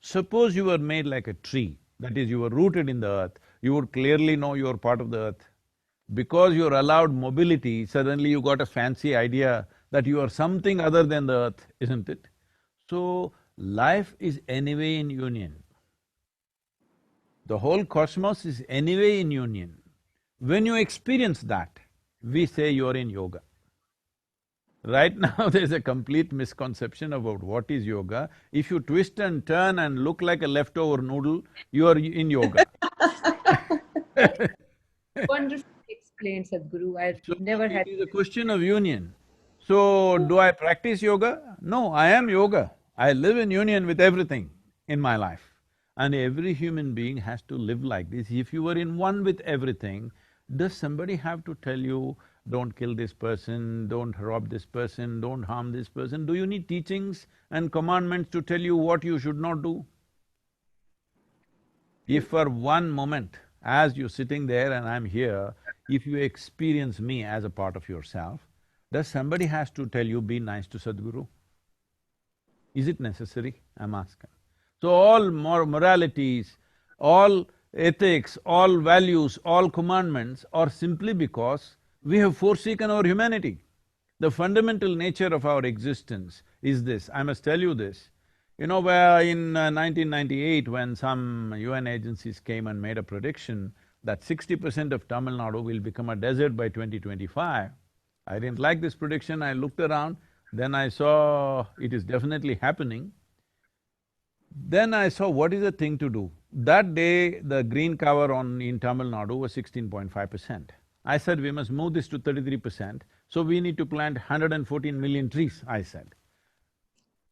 Suppose you were made like a tree, that is, you were rooted in the earth, you would clearly know you're part of the earth. Because you're allowed mobility, suddenly you got a fancy idea that you are something other than the earth, isn't it? So, life is anyway in union. The whole cosmos is anyway in union. When you experience that, we say you're in yoga. Right now there's a complete misconception about what is yoga. If you twist and turn and look like a leftover noodle, you are in yoga.
Wonderfully explained, Sadhguru. I've
So,
never
it
had…
is a question of union. So, do I practice yoga? No, I am yoga. I live in union with everything in my life. And every human being has to live like this. If you are in one with everything, does somebody have to tell you, don't kill this person, don't rob this person, don't harm this person? Do you need teachings and commandments to tell you what you should not do? If for one moment, as you're sitting there and I'm here, if you experience me as a part of yourself, does somebody has to tell you, be nice to Sadhguru? Is it necessary? I'm asking. So all moralities, all ethics, all values, all commandments are simply because we have forsaken our humanity. The fundamental nature of our existence is this, I must tell you this, Where in 1998, when some UN agencies came and made a prediction that 60% of Tamil Nadu will become a desert by 2025, I didn't like this prediction, I looked around, then I saw it is definitely happening. Then I saw what is the thing to do. That day, the green cover in Tamil Nadu was 16.5%. I said, we must move this to 33%, so we need to plant 114 million trees, I said.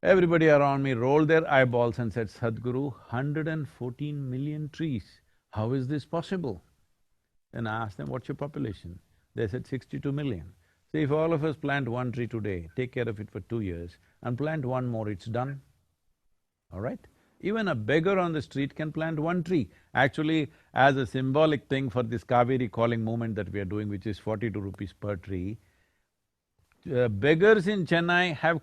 Everybody around me rolled their eyeballs and said, Sadhguru, 114 million trees, how is this possible? Then I asked them, what's your population? They said 62 million. So if all of us plant one tree today, take care of it for 2 years, and plant one more, it's done. All right? Even a beggar on the street can plant one tree. Actually, as a symbolic thing for this Kaveri calling movement that we are doing, which is 42 rupees per tree, beggars in Chennai have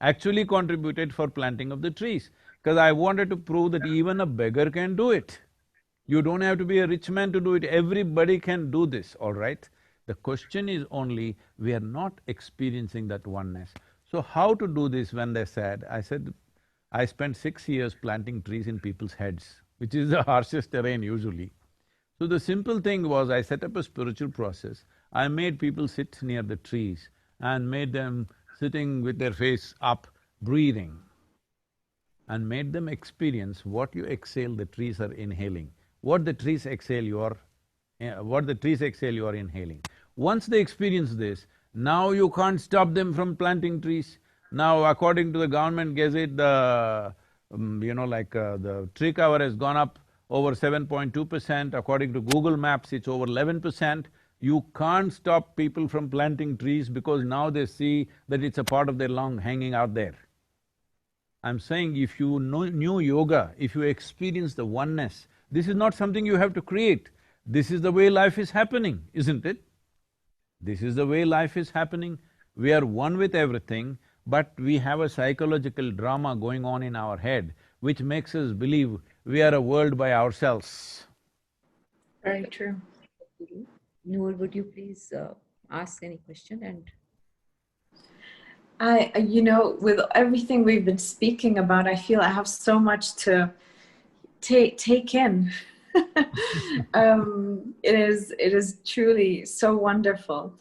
actually contributed for planting of the trees, because I wanted to prove that even a beggar can do it. You don't have to be a rich man to do it, everybody can do this, all right? The question is only, we are not experiencing that oneness. So how to do this when they said, I said, I spent 6 years planting trees in people's heads, which is the harshest terrain usually. So the simple thing was, I set up a spiritual process. I made people sit near the trees and made them sitting with their face up, breathing, and made them experience what you exhale, the trees are inhaling. What the trees exhale, you are inhaling. Once they experience this, now you can't stop them from planting trees. Now, according to the government gazette, the tree cover has gone up over 7.2%. According to Google Maps, it's over 11%. You can't stop people from planting trees because now they see that it's a part of their lung hanging out there. I'm saying if you knew yoga, if you experience the oneness, this is not something you have to create. This is the way life is happening, isn't it? This is the way life is happening. We are one with everything, but we have a psychological drama going on in our head which makes us believe we are a world by ourselves.
Very true.
Noor, would you please ask any question? And
with everything we've been speaking about, I feel I have so much to take in. It is truly so wonderful.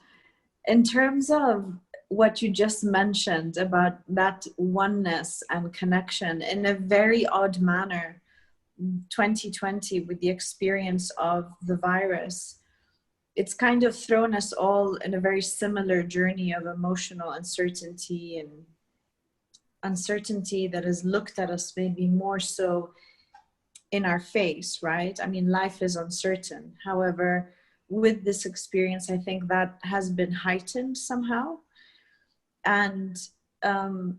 In terms of what you just mentioned about that oneness and connection, in a very odd manner, 2020, with the experience of the virus, it's kind of thrown us all in a very similar journey of emotional uncertainty and uncertainty that has looked at us maybe more so in our face, right? I mean, life is uncertain. However, with this experience, I think that has been heightened somehow. And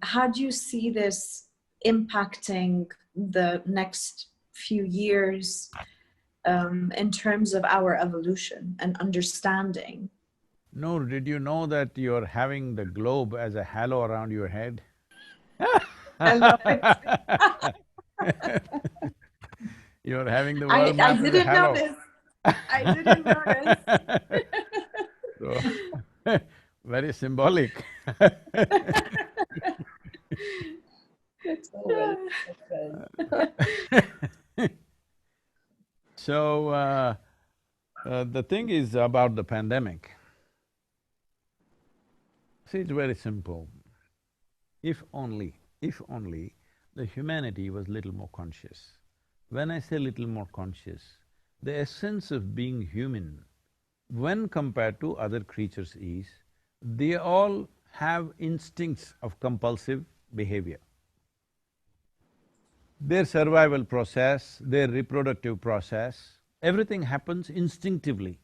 how do you see this impacting the next few years in terms of our evolution and understanding?
Noor, did you know that you're having the globe as a halo around your head?
I love it.
You're having the world map as a
didn't
halo.
notice. I didn't notice.
So, very symbolic. So, the thing is about the pandemic. See, it's very simple. If only the humanity was little more conscious. When I say little more conscious, the essence of being human, when compared to other creatures is, they all have instincts of compulsive behavior. Their survival process, their reproductive process, everything happens instinctively.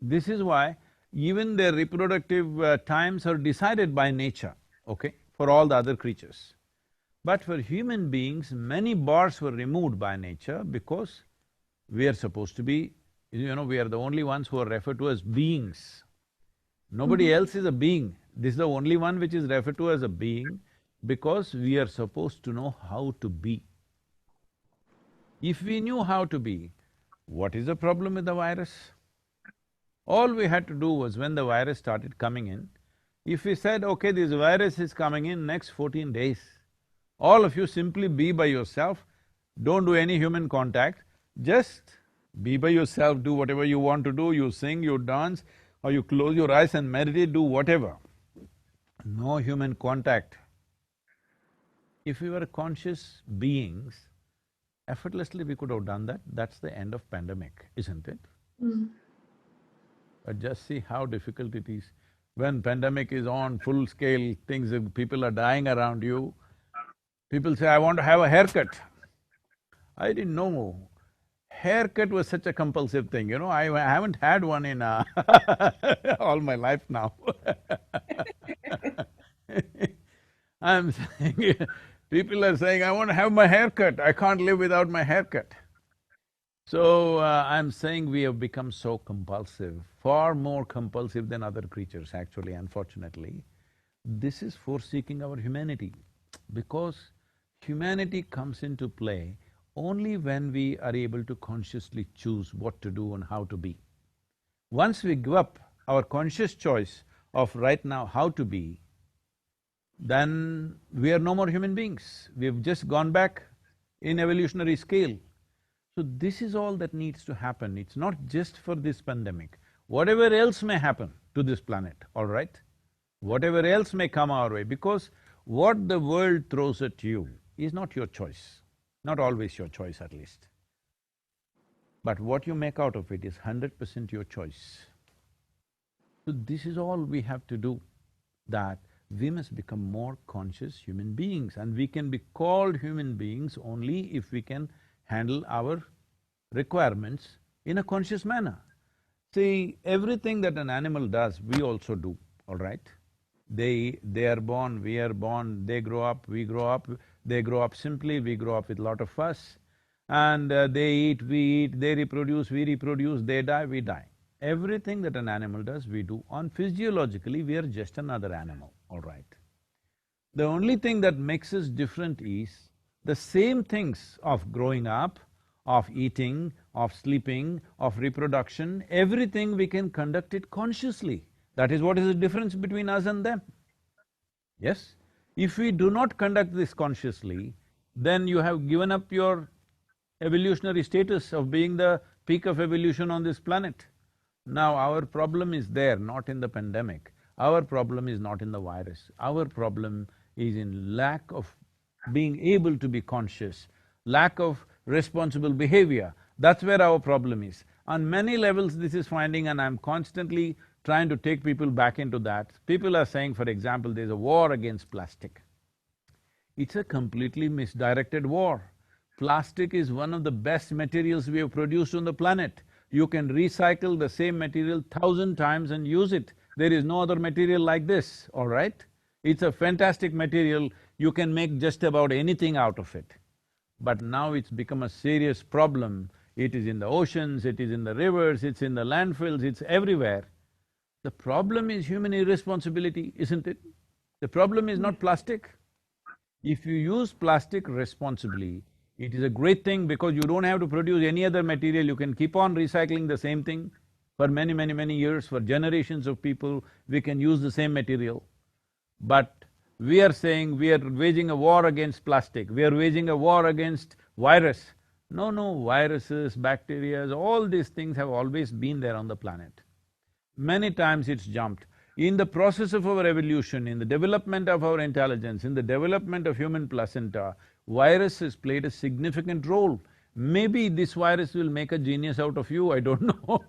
This is why even their reproductive times are decided by nature, okay, for all the other creatures. But for human beings, many bars were removed by nature because we are supposed to be, we are the only ones who are referred to as beings. Nobody else is a being. This is the only one which is referred to as a being because we are supposed to know how to be. If we knew how to be, what is the problem with the virus? All we had to do was when the virus started coming in, if we said, okay, this virus is coming in next 14 days, All of you simply be by yourself, don't do any human contact, just be by yourself, do whatever you want to do, you sing, you dance, or you close your eyes and meditate, do whatever. No human contact. If we were conscious beings, effortlessly we could have done that. That's the end of pandemic, isn't it? But just see how difficult it is. When pandemic is on full scale, people are dying around you, people say, I want to have a haircut. I didn't know haircut was such a compulsive thing, you know, I haven't had one in all my life now. I'm saying, people are saying, I want to have my haircut, I can't live without my haircut. So, I'm saying we have become so compulsive, far more compulsive than other creatures actually, unfortunately. This is forsaking our humanity, because humanity comes into play only when we are able to consciously choose what to do and how to be. Once we give up our conscious choice of right now how to be, then we are no more human beings. We've just gone back in evolutionary scale. So this is all that needs to happen. It's not just for this pandemic. Whatever else may happen to this planet, all right? Whatever else may come our way, because what the world throws at you is not your choice, not always your choice at least. But what you make out of it is 100% your choice. So this is all we have to do, that we must become more conscious human beings, and we can be called human beings only if we can handle our requirements in a conscious manner. See, everything that an animal does, we also do, all right? They are born, we are born, they grow up, we grow up, they grow up simply, we grow up with lot of fuss. And they eat, we eat, they reproduce, we reproduce, they die, we die. Everything that an animal does, we do. On physiologically, we are just another animal, all right? The only thing that makes us different is the same things of growing up, of eating, of sleeping, of reproduction, everything we can conduct it consciously. That is what is the difference between us and them. Yes? If we do not conduct this consciously, then you have given up your evolutionary status of being the peak of evolution on this planet. Now our problem is there, not in the pandemic. Our problem is not in the virus. Our problem is in lack of being able to be conscious, lack of responsible behavior. That's where our problem is. On many levels this is finding, and I'm constantly trying to take people back into that. People are saying, for example, there's a war against plastic. It's a completely misdirected war. Plastic is one of the best materials we have produced on the planet. You can recycle the same material 1,000 times and use it. There is no other material like this, all right? It's a fantastic material, you can make just about anything out of it. But now it's become a serious problem. It is in the oceans, it is in the rivers, it's in the landfills, it's everywhere. The problem is human irresponsibility, isn't it? The problem is not plastic. If you use plastic responsibly, it is a great thing because you don't have to produce any other material, you can keep on recycling the same thing for many years, for generations of people, we can use the same material. But we are saying we are waging a war against plastic, we are waging a war against virus. No, viruses, bacteria, all these things have always been there on the planet. Many times it's jumped. In the process of our evolution, in the development of our intelligence, in the development of human placenta, virus has played a significant role. Maybe this virus will make a genius out of you, I don't know.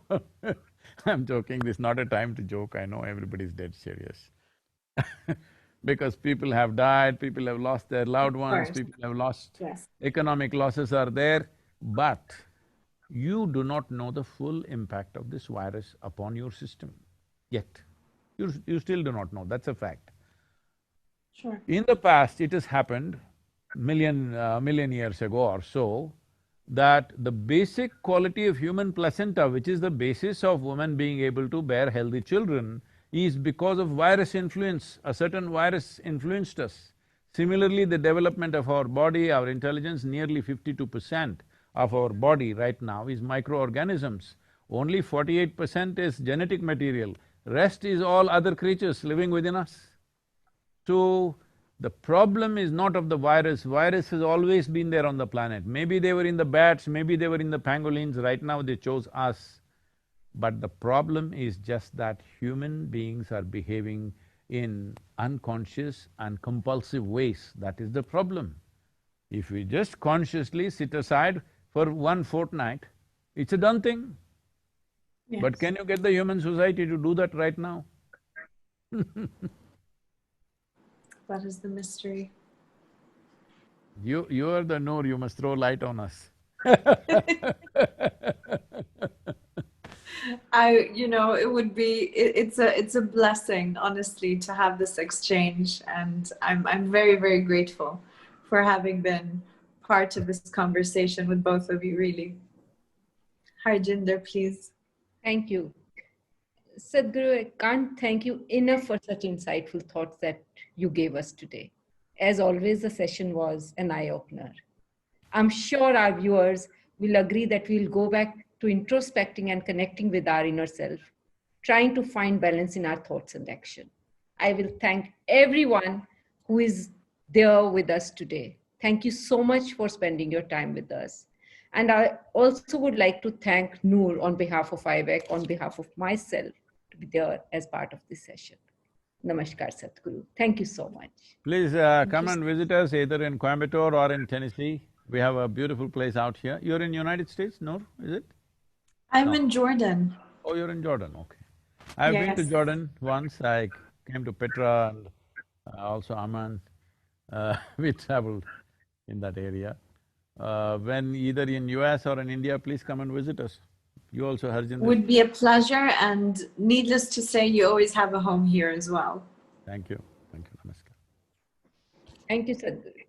I'm joking, this is not a time to joke, I know everybody's dead serious. Because people have died, people have lost their loved ones, people have lost…
Yes.
Economic losses are there, but you do not know the full impact of this virus upon your system yet. You still do not know, that's a fact.
Sure.
In the past, it has happened million years ago or so, that the basic quality of human placenta, which is the basis of women being able to bear healthy children, is because of virus influence. A certain virus influenced us. Similarly, the development of our body, our intelligence, nearly 52% of our body right now is microorganisms. Only 48% is genetic material, rest is all other creatures living within us. So, The problem is not of the virus. Virus has always been there on the planet. Maybe they were in the bats, maybe they were in the pangolins, right now they chose us. But the problem is just that human beings are behaving in unconscious and compulsive ways. That is the problem. If we just consciously sit aside for one fortnight, it's a done thing.
Yes.
But can you get the human society to do that right now?
That is the mystery.
You are the Noor, you must throw light on us.
It would be, it's a blessing, honestly, to have this exchange. And I'm very, very grateful for having been part of this conversation with both of you, really. Harjinder, please.
Thank you. Sadhguru, I can't thank you enough for such insightful thoughts that you gave us today. As always, the session was an eye-opener. I'm sure our viewers will agree that we'll go back to introspecting and connecting with our inner self, trying to find balance in our thoughts and action. I will thank everyone who is there with us today. Thank you so much for spending your time with us. And I also would like to thank Noor on behalf of IVEC, on behalf of myself, to be there as part of this session. Namaskar, Sadhguru. Thank you so much.
Please come and visit us either in Coimbatore or in Tennessee. We have a beautiful place out here. You're in United States, Noor, is it?
I'm in Jordan.
Oh, you're in Jordan, okay. I've been to
Yes.
Jordan once. I came to Petra and also Amman. We traveled in that area. When either in US or in India, please come and visit us. You also, Harjinder.
Would be a pleasure, and needless to say, you always have a home here as well.
Thank you. Thank you. Namaskar.
Thank you, Sadhguru.